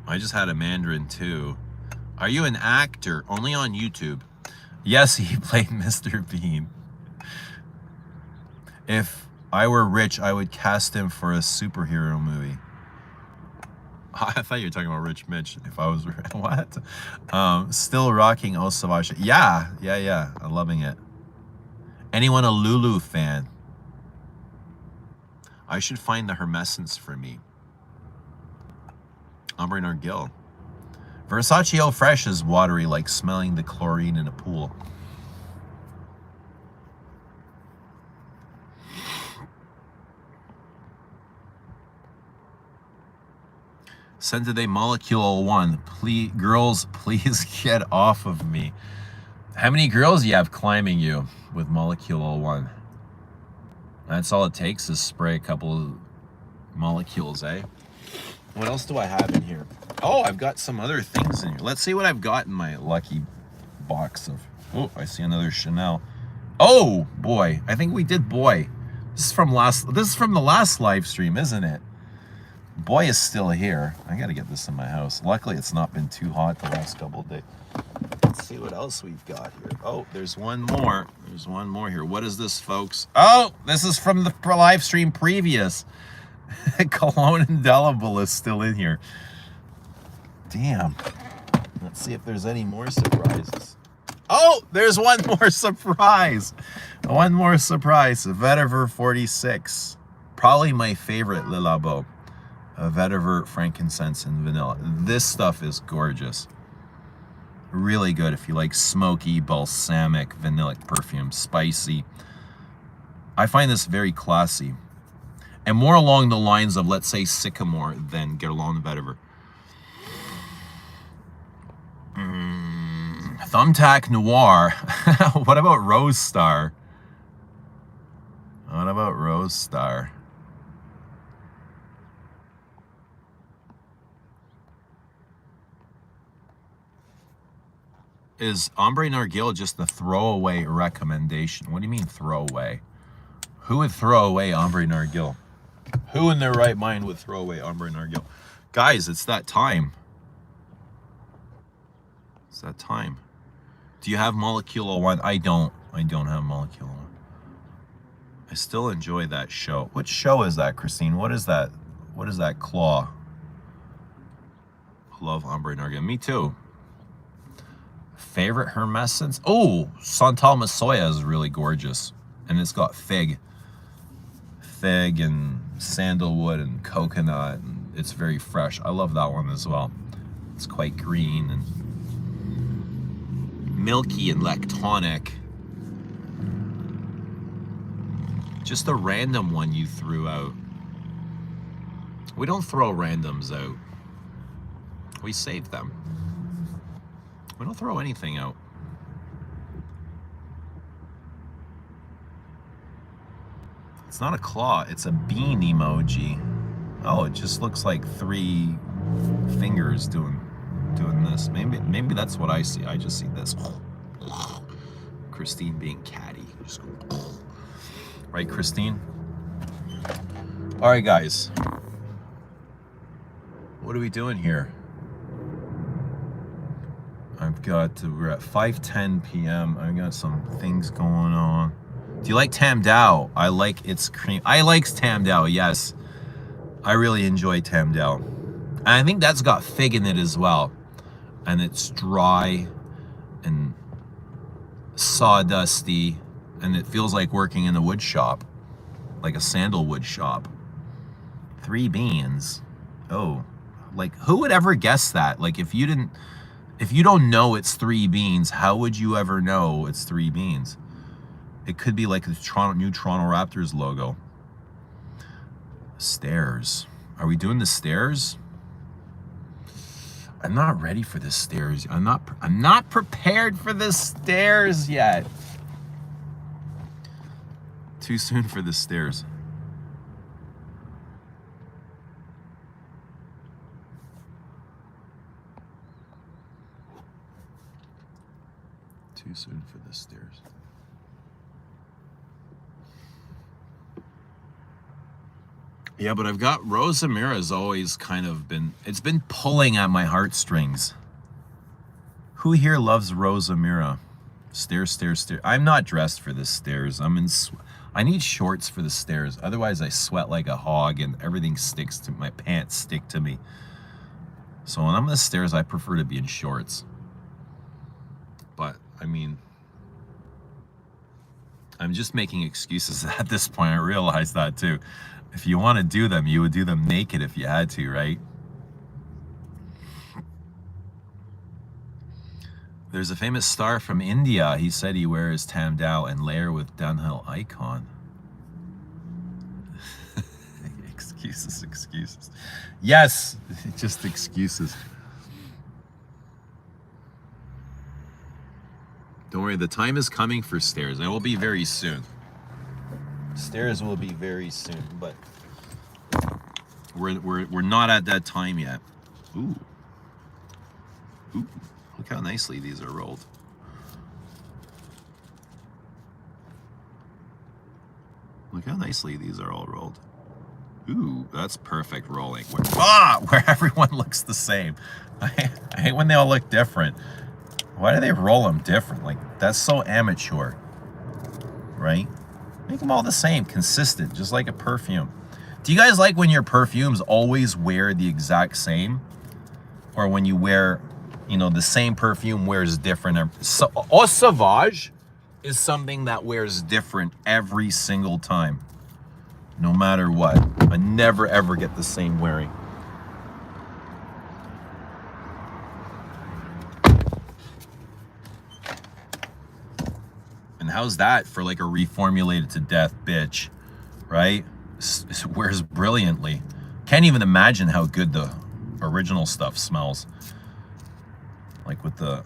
I just had a Mandarin too. Are you an actor? Only on YouTube. Yes, he played Mr. Bean. If I were rich, I would cast him for a superhero movie. I thought you were talking about Rich Mitch. If I was what? Still rocking O Savage. Yeah. I'm loving it. Anyone a Lulu fan? I should find the Hermescence for me. Ombre Nargil. Versace Eau Fresh is watery, like smelling the chlorine in a pool. Send today Molecule 1. Please, girls, please get off of me. How many girls do you have climbing you with Molecule 1? That's all it takes is spray a couple of molecules, eh? What else do I have in here? Oh, I've got some other things in here. Let's see what I've got in my lucky box of... Oh, I see another Chanel. Oh, boy. I think we did Boy. This is from the last live stream, isn't it? Boy is still here. I gotta get this in my house. Luckily, it's not been too hot the last couple of days. Let's see what else we've got here. Oh, there's one more. There's one more here. What is this, folks? Oh, this is from the live stream previous. Cologne Indelible is still in here. Damn. Let's see if there's any more surprises. Oh, there's one more surprise. One more surprise. Vetiver 46. Probably my favorite Le Labo. Vetiver frankincense and vanilla. This stuff is gorgeous. Really good if you like smoky, balsamic, vanillic perfume. Spicy. I find this very classy. And more along the lines of, let's say, Sycamore than Guerlain Vetiver. Thumbtack Noir. What about Rose Star? What about Rose Star? Is Ombre Nargil just a throwaway recommendation? What do you mean throwaway? Who would throw away Ombre Nargil? Who in their right mind would throw away Ombre Nargil? Guys, it's that time. It's that time. Do you have Molecule 1? I don't have Molecule 1. I still enjoy that show. Which show is that, Christine? What is that? What is that claw? I love Ombre Nargil. Me too. Favorite Hermescence? Oh, Santal Masoya is really gorgeous. And it's got fig and sandalwood and coconut, and it's very fresh. I love that one as well. It's quite green and milky and lactonic. Just a random one you threw out. We don't throw randoms out. We save them. We don't throw anything out. It's not a claw, it's a bean emoji. Oh, it just looks like 3 fingers doing this. Maybe that's what I see. I just see this. Christine being catty. Just go, right, Christine? All right, guys. What are we doing here? We're at 5:10 p.m. I've got some things going on. Do you like Tam Dao? I like its cream. I like Tam Dao, yes. I really enjoy Tam Dao. And I think that's got fig in it as well. And it's dry and sawdusty. And it feels like working in a wood shop. Like a sandalwood shop. 3 beans. Oh. Like, who would ever guess that? Like, if you don't know it's 3 beans, how would you ever know it's 3 beans? It could be like the new Toronto Raptors logo. Stairs. Are we doing the stairs? I'm not ready for the stairs. I'm not prepared for the stairs yet. Too soon for the stairs. Too soon for the stairs. Yeah, but I've got Rosa Mira's always kind of it's been pulling at my heartstrings. Who here loves Rosa Mira? Stairs, stairs, stairs. I'm not dressed for the stairs. I need shorts for the stairs. Otherwise I sweat like a hog and everything sticks to my pants stick to me. So when I'm on the stairs, I prefer to be in shorts. But I mean, I'm just making excuses at this point. I realize that too. If you want to do them, you would do them naked if you had to, right? There's a famous star from India. He said he wears Tam Dao and layer with downhill icon. Excuses. Yes, just excuses. Don't worry, the time is coming for stairs. It will be very soon. Stairs will be very soon, but we're not at that time yet. Ooh, look how nicely these are rolled. Look how nicely these are all rolled. Ooh, that's perfect rolling. Where everyone looks the same. I hate when they all look different. Why do they roll them different? Like, that's so amateur, right? Make them all the same, consistent, just like a perfume. Do you guys like when your perfumes always wear the exact same? Or when you wear, the same perfume wears different? So, Eau Sauvage is something that wears different every single time. No matter what. I never ever get the same wearing. And how's that for like a reformulated to death bitch, right? Wears brilliantly. Can't even imagine how good the original stuff smells. Like with the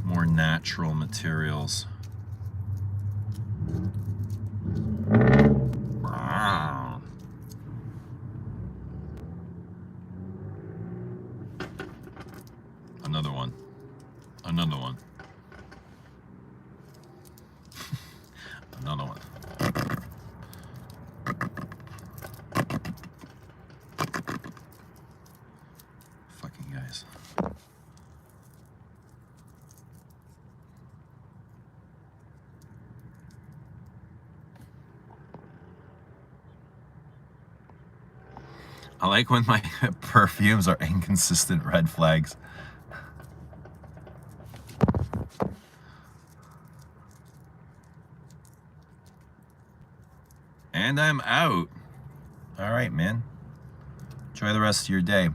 more natural materials. Wow. Another one. Another one. Another one. Fucking guys. I like when my perfumes are inconsistent red flags. And I'm out. All right, man. Enjoy the rest of your day.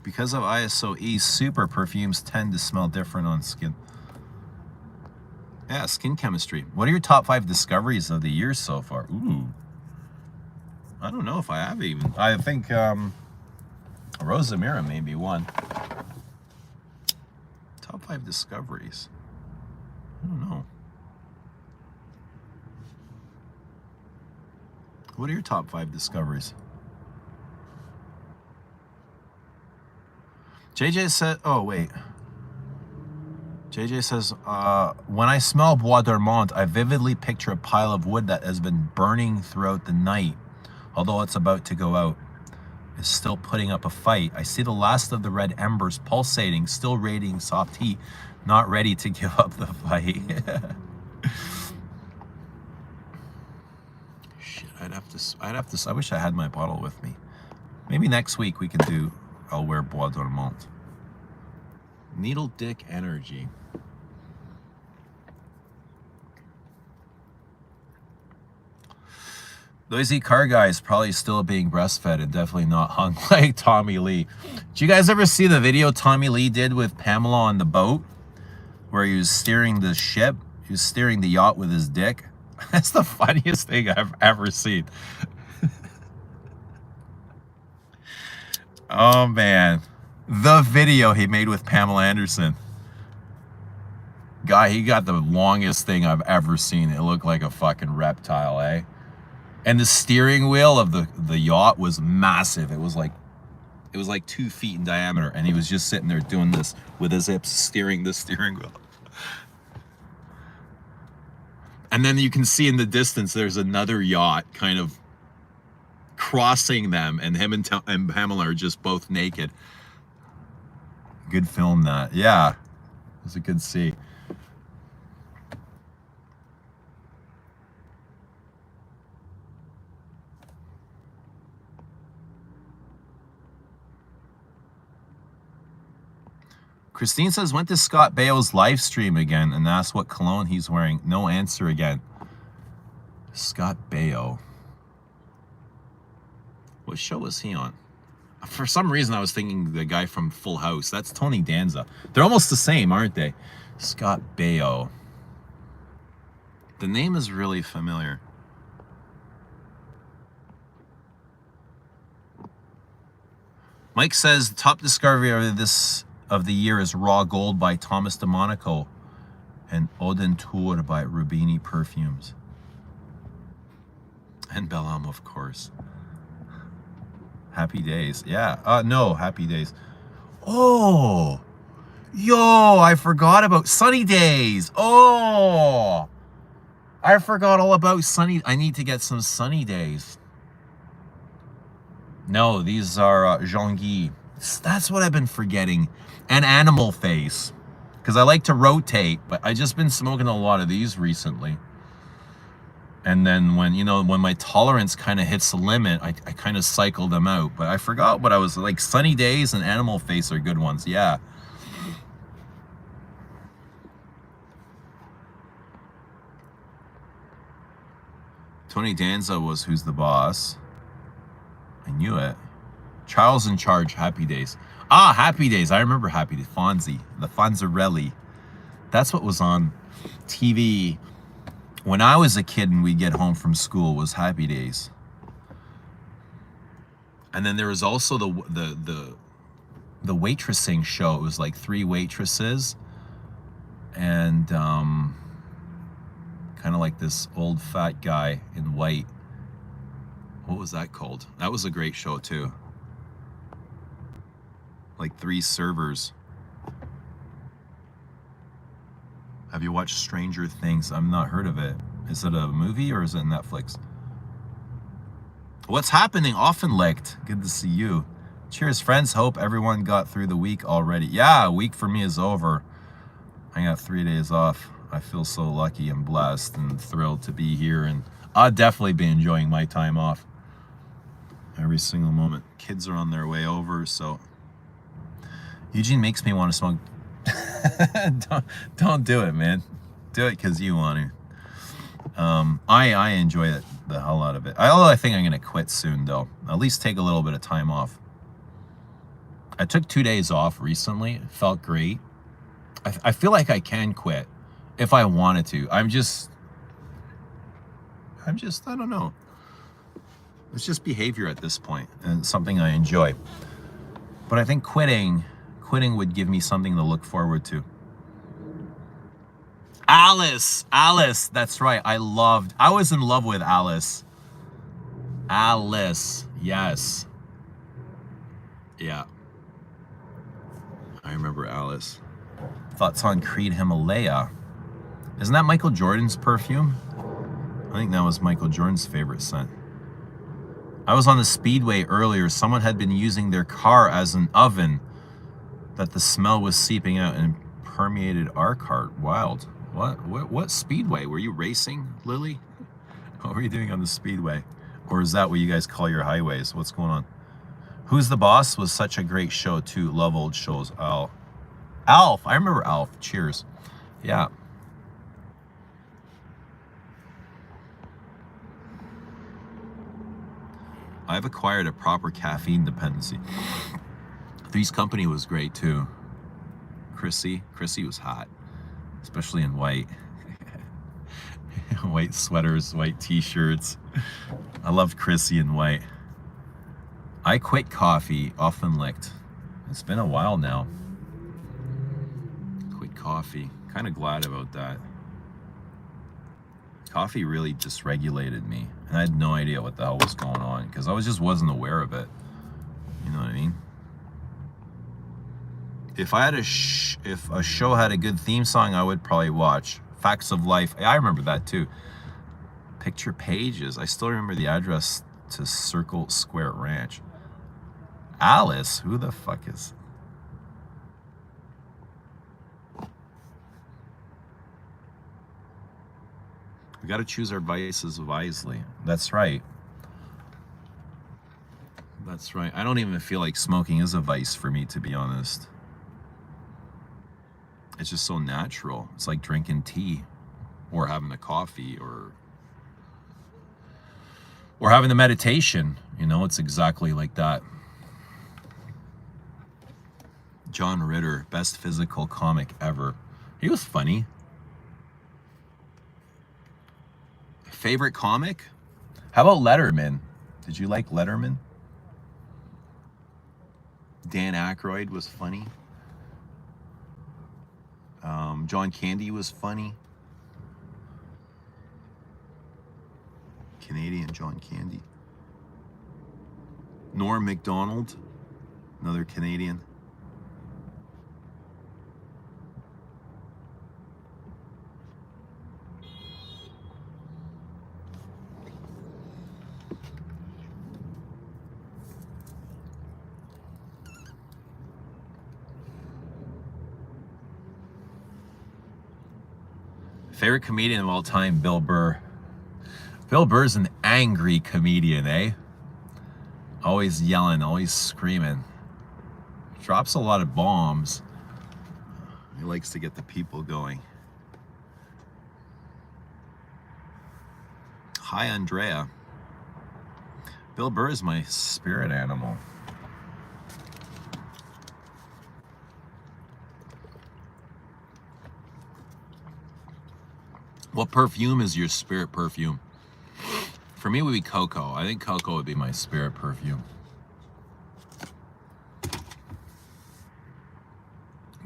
Because of ISO E super, perfumes tend to smell different on skin. Yeah, skin chemistry. What are your top 5 discoveries of the year so far? Ooh. I don't know if I have even. I think Rosamira may be one. Top 5 discoveries. I don't know. What are your top 5 discoveries? JJ said, oh wait. JJ says, when I smell Bois d'Armont, I vividly picture a pile of wood that has been burning throughout the night. Although it's about to go out, is still putting up a fight. I see the last of the red embers pulsating, still radiating soft heat, not ready to give up the fight. Shit, I wish I had my bottle with me. Maybe next week we can do, I'll wear Bois d'Armont. Needle dick energy. Noisy car guy is probably still being breastfed and definitely not hung like Tommy Lee. Did you guys ever see the video Tommy Lee did with Pamela on the boat? Where he was steering the ship? He was steering the yacht with his dick. That's the funniest thing I've ever seen. Oh man. The video he made with Pamela Anderson. Guy, he got the longest thing I've ever seen. It looked like a fucking reptile, eh? And the steering wheel of the yacht was massive. It was like 2 feet in diameter, and he was just sitting there doing this with his hips, steering the steering wheel. And then you can see in the distance there's another yacht kind of crossing them, and him and Pamela are just both naked. Good film, that. Yeah, it was a good see. Christine says, went to Scott Baio's live stream again and asked what cologne he's wearing. No answer again. Scott Baio. What show was he on? For some reason, I was thinking the guy from Full House. That's Tony Danza. They're almost the same, aren't they? Scott Baio. The name is really familiar. Mike says, the top discovery of the year is Raw Gold by Thomas DeMonico and Odin Tour by Rubini Perfumes. And Bellam, of course. Happy Days. Yeah. No, Happy Days. Oh. Yo, I forgot about Sunny Days. Oh. I forgot all about Sunny. I need to get some Sunny Days. No, these are Jean-Guy. That's what I've been forgetting. And Animal Face. Because I like to rotate, but I just been smoking a lot of these recently. And then when my tolerance kind of hits the limit, I kind of cycle them out. But I forgot what I was like. Sunny Days and Animal Face are good ones. Yeah. Tony Danza was Who's the Boss. I knew it. Charles in Charge, Happy Days. Ah, Happy Days. I remember Happy Days. Fonzie. The Fonzarelli. That's what was on TV when I was a kid and we'd get home from school, was Happy Days. And then there was also the waitressing show. It was like 3 waitresses and kind of like this old fat guy in white. What was that called? That was a great show too. Like 3 servers. Have you watched Stranger Things? I've not heard of it. Is it a movie or is it Netflix? What's happening? Often licked. Good to see you. Cheers, friends. Hope everyone got through the week already. Yeah, a week for me is over. I got 3 days off. I feel so lucky and blessed and thrilled to be here, and I'll definitely be enjoying my time off. Every single moment. Kids are on their way over, so Eugene makes me want to smoke. don't do it, man. Do it because you want to. I enjoy it, the hell out of it. Although I think I'm gonna quit soon, though. At least take a little bit of time off. I took 2 days off recently. It felt great. I feel like I can quit if I wanted to. I'm just, I don't know. It's just behavior at this point, and it's something I enjoy. But I think quitting would give me something to look forward to. Alice, that's right. I was in love with Alice. Alice, yes. Yeah. I remember Alice. Thoughts on Creed Himalaya. Isn't that Michael Jordan's perfume? I think that was Michael Jordan's favorite scent. I was on the speedway earlier. Someone had been using their car as an oven that the smell was seeping out and permeated our car. Wild. What speedway? Were you racing, Lily? What were you doing on the speedway? Or is that what you guys call your highways? What's going on? Who's the Boss was such a great show too. Love old shows. Alf. I remember Alf. Cheers. Yeah. I've acquired a proper caffeine dependency. Three's Company was great too. Chrissy was hot, especially in white. White sweaters, white t-shirts. I loved Chrissy in white. I quit coffee, often licked. It's been a while now. Quit coffee. Kind of glad about that. Coffee really dysregulated me, and I had no idea what the hell was going on because I just wasn't aware of it. You know what I mean? If a show had a good theme song, I would probably watch Facts of Life. I remember that too. Picture Pages. I still remember the address to Circle Square Ranch. Alice, who the fuck is? We got to choose our vices wisely. That's right. That's right. I don't even feel like smoking is a vice for me, to be honest. It's just so natural. It's like drinking tea or having a coffee or having a meditation. You know, it's exactly like that. John Ritter, best physical comic ever. He was funny. Favorite comic? How about Letterman? Did you like Letterman? Dan Aykroyd was funny. John Candy was funny. Canadian John Candy. Norm Macdonald, another Canadian. Favorite comedian of all time, Bill Burr. Bill Burr's an angry comedian, eh? Always yelling, always screaming. Drops a lot of bombs. He likes to get the people going. Hi, Andrea. Bill Burr is my spirit animal. What perfume is your spirit perfume? For me, it would be cocoa. I think cocoa would be my spirit perfume.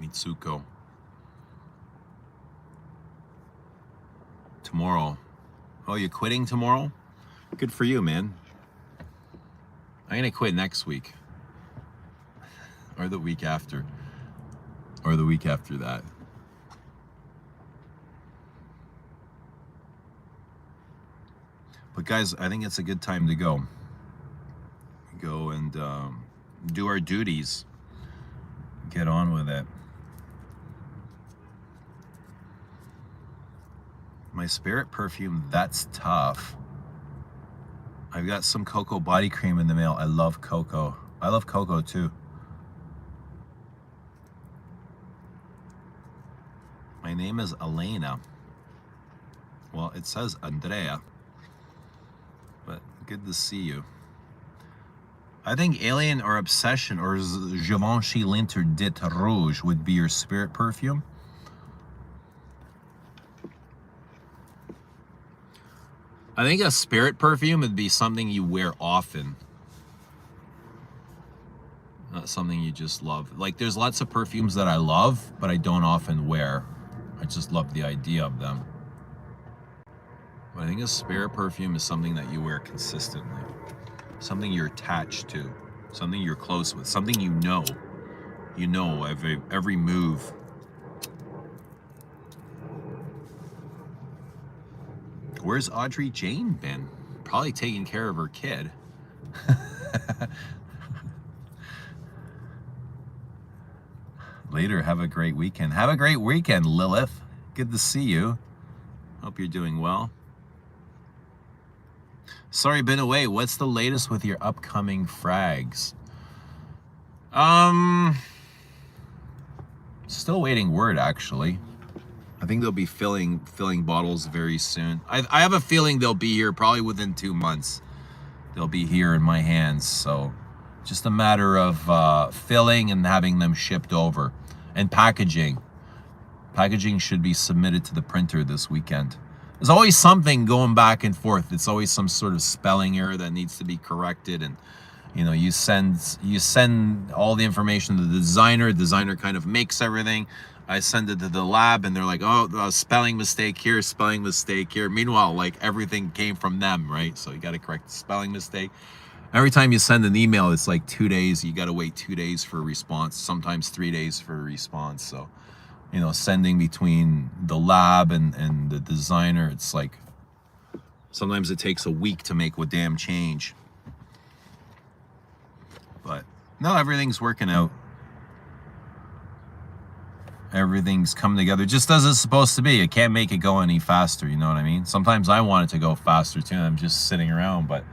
Mitsuko. Tomorrow. Oh, you're quitting tomorrow? Good for you, man. I'm gonna quit next week. Or the week after. Or the week after that. But guys, I think it's a good time to go. Go and do our duties. Get on with it. My spirit perfume, that's tough. I've got some cocoa body cream in the mail. I love cocoa. I love cocoa too. My name is Elena. Well, it says Andrea. But good to see you. I think Alien or Obsession or Givenchy l'Interdit Rouge would be your spirit perfume. I think a spirit perfume would be something you wear often. Not something you just love. Like, there's lots of perfumes that I love, but I don't often wear. I just love the idea of them. But I think a spirit perfume is something that you wear consistently. Something you're attached to. Something you're close with. Something you know. You know every move. Where's Audrey Jane been? Probably taking care of her kid. Later, have a great weekend. Have a great weekend, Lilith. Good to see you. Hope you're doing well. Sorry, been away. What's the latest with your upcoming frags? Still waiting word, actually. I think they'll be filling bottles very soon. I have a feeling they'll be here probably within 2 months. They'll be here in my hands, so just a matter of filling and having them shipped over. And packaging. Packaging should be submitted to the printer this weekend. There's always something going back and forth. It's always some sort of spelling error that needs to be corrected, and you know, you send all the information to the designer. The designer kind of makes everything. I send it to the lab, and they're like, "Oh, spelling mistake here, spelling mistake here." Meanwhile, like, everything came from them, right? So you got to correct the spelling mistake. Every time you send an email, it's like 2 days. You got to wait 2 days for a response. Sometimes 3 days for a response. So, you know, sending between the lab and the designer, it's like sometimes it takes a week to make a damn change. But no, everything's working out. Everything's come together just as it's supposed to be. I can't make it go any faster, you know what I mean? Sometimes I want it to go faster too. I'm just sitting around, but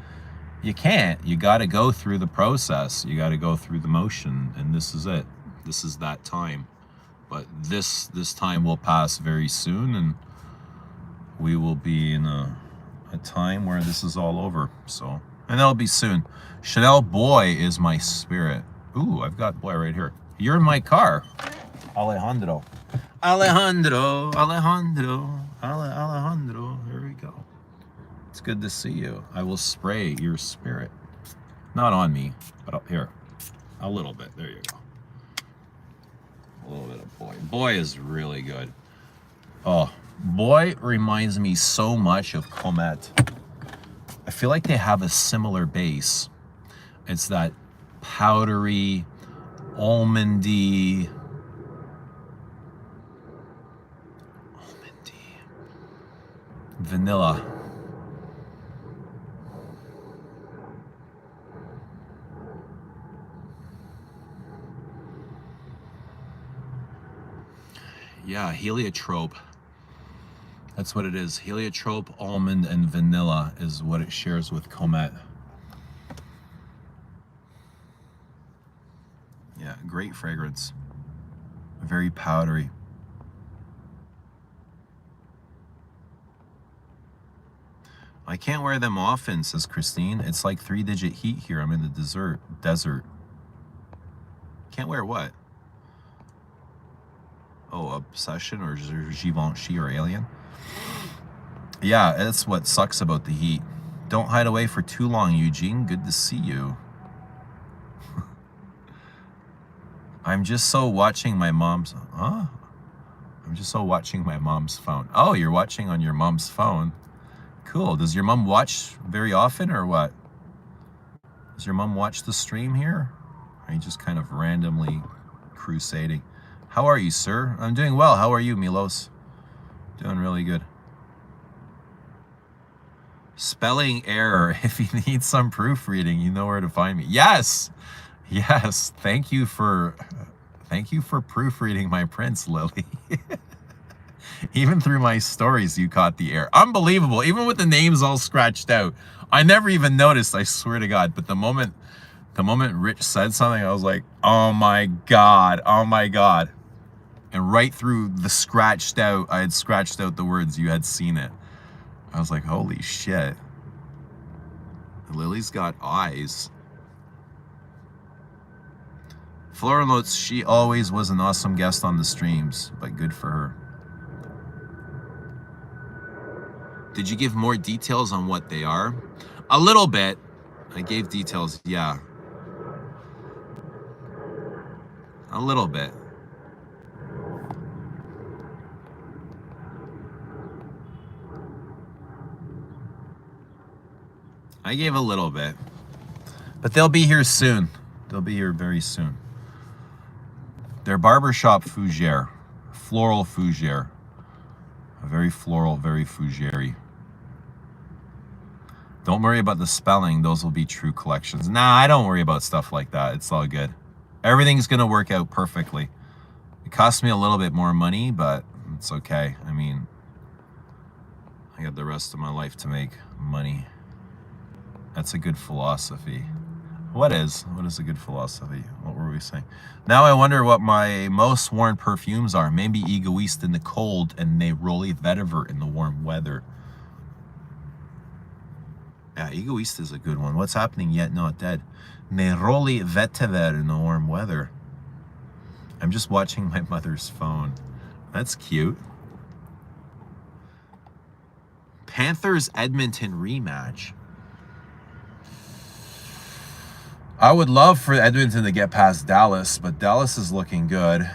you can't. You got to go through the process. You got to go through the motion, and this is it. This is that time. But this time will pass very soon, and we will be in a time where this is all over. So, and that'll be soon. Chanel Boy is my spirit. Ooh, I've got Boy right here. You're in my car. Alejandro. Alejandro. Here we go. It's good to see you. I will spray your spirit. Not on me, but up here. A little bit. There you go. A little bit of Boy. Boy is really good. Oh, Boy reminds me so much of Comet. I feel like they have a similar base. It's that powdery, almondy, vanilla. Yeah, heliotrope. That's what it is. Heliotrope, almond, and vanilla is what it shares with Comet. Yeah, great fragrance. Very powdery. I can't wear them often, says Christine. It's like 3-digit heat here. I'm in the desert. Can't wear what? Oh, Obsession or Givenchy or Alien? Yeah, that's what sucks about the heat. Don't hide away for too long, Eugene. Good to see you. I'm just so watching my mom's... Huh? I'm just so watching my mom's phone. Oh, you're watching on your mom's phone. Cool. Does your mom watch very often or what? Does your mom watch the stream here? Or are you just kind of randomly crusading? How are you, sir? I'm doing well. How are you, Milos? Doing really good. Spelling error. If you need some proofreading, you know where to find me. Yes. Yes. Thank you for proofreading my prints, Lily. Even through my stories, you caught the error. Unbelievable. Even with the names all scratched out. I never even noticed, I swear to God. But the moment Rich said something, I was like, oh my God. Oh my God. And right through the scratched out, I had scratched out the words. You had seen it. I was like, holy shit. Lily's got eyes. Floral notes, she always was an awesome guest on the streams, but good for her. Did you give more details on what they are? A little bit. I gave details, yeah. A little bit. I gave a little bit. But they'll be here soon. They'll be here very soon. They're barbershop fougere. Floral fougere. A very floral, very fougere. Don't worry about the spelling. Those will be true collections. Nah, I don't worry about stuff like that. It's all good. Everything's going to work out perfectly. It cost me a little bit more money, but it's okay. I mean, I got the rest of my life to make money. That's a good philosophy. What is a good philosophy? What were we saying? Now I wonder what my most worn perfumes are. Maybe Egoist in the cold and Neroli Vetiver in the warm weather. Yeah, Egoist is a good one. What's happening yet not dead? Neroli Vetiver in the warm weather. I'm just watching my mother's phone. That's cute. Panthers Edmonton rematch. I would love for Edmonton to get past Dallas, but Dallas is looking good.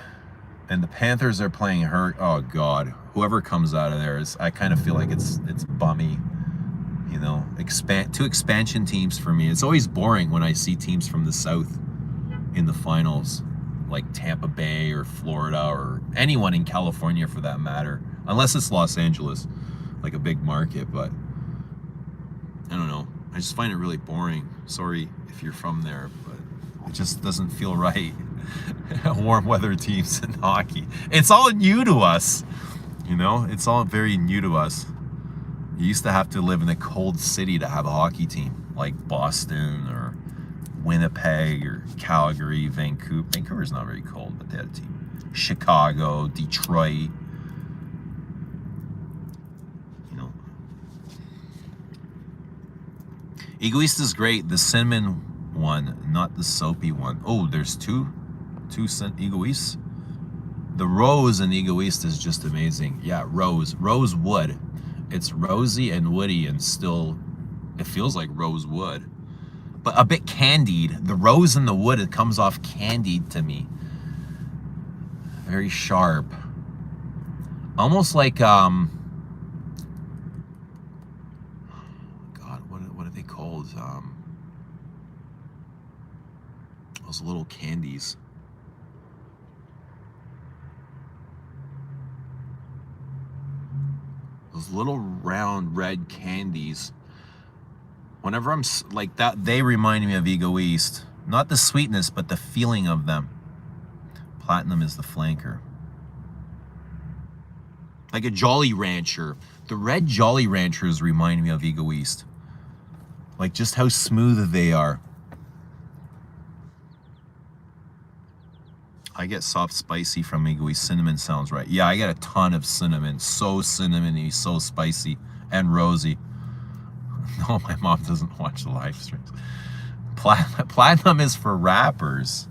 And the Panthers are playing hurt. Oh, God. Whoever comes out of there is, I kind of feel like it's bummy. You know, two expansion teams for me. It's always boring when I see teams from the South in the finals, like Tampa Bay or Florida or anyone in California for that matter. Unless it's Los Angeles, like a big market, but I don't know. I just find it really boring. Sorry if you're from there, but it just doesn't feel right. Warm weather teams in hockey. It's all new to us. You know, it's all very new to us. You used to have to live in a cold city to have a hockey team, like Boston or Winnipeg or Calgary, Vancouver. Vancouver's not very cold, but they had a team. Chicago, Detroit. You know. Egoist is great. The cinnamon one, not the soapy one. Oh, there's two Egoists. The rose in Egoist is just amazing. Yeah, rosewood. It's rosy and woody and still, it feels like rosewood. But a bit candied. The rose and the wood, it comes off candied to me. Very sharp. Almost like, God, what are they called? Those little candies. Those little round red candies. Whenever I'm like that, they remind me of Egoist. Not the sweetness, but the feeling of them. Platinum is the flanker. Like a Jolly Rancher. The red Jolly Ranchers remind me of Egoist. Like just how smooth they are. I get soft spicy from Egoist. Cinnamon sounds right. Yeah, I get a ton of cinnamon. So cinnamony, so spicy, and rosy. No, my mom doesn't watch the live streams. Platinum is for rappers.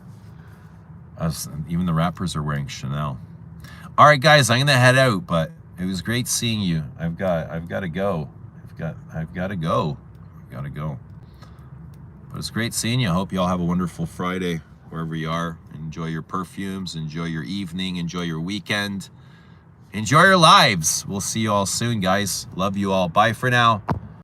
Even the rappers are wearing Chanel. All right, guys, I'm gonna head out, but it was great seeing you. I've got to go. I've got to go. But it's great seeing you. I hope you all have a wonderful Friday wherever you are. Enjoy your perfumes. Enjoy your evening. Enjoy your weekend. Enjoy your lives. We'll see you all soon, guys. Love you all. Bye for now.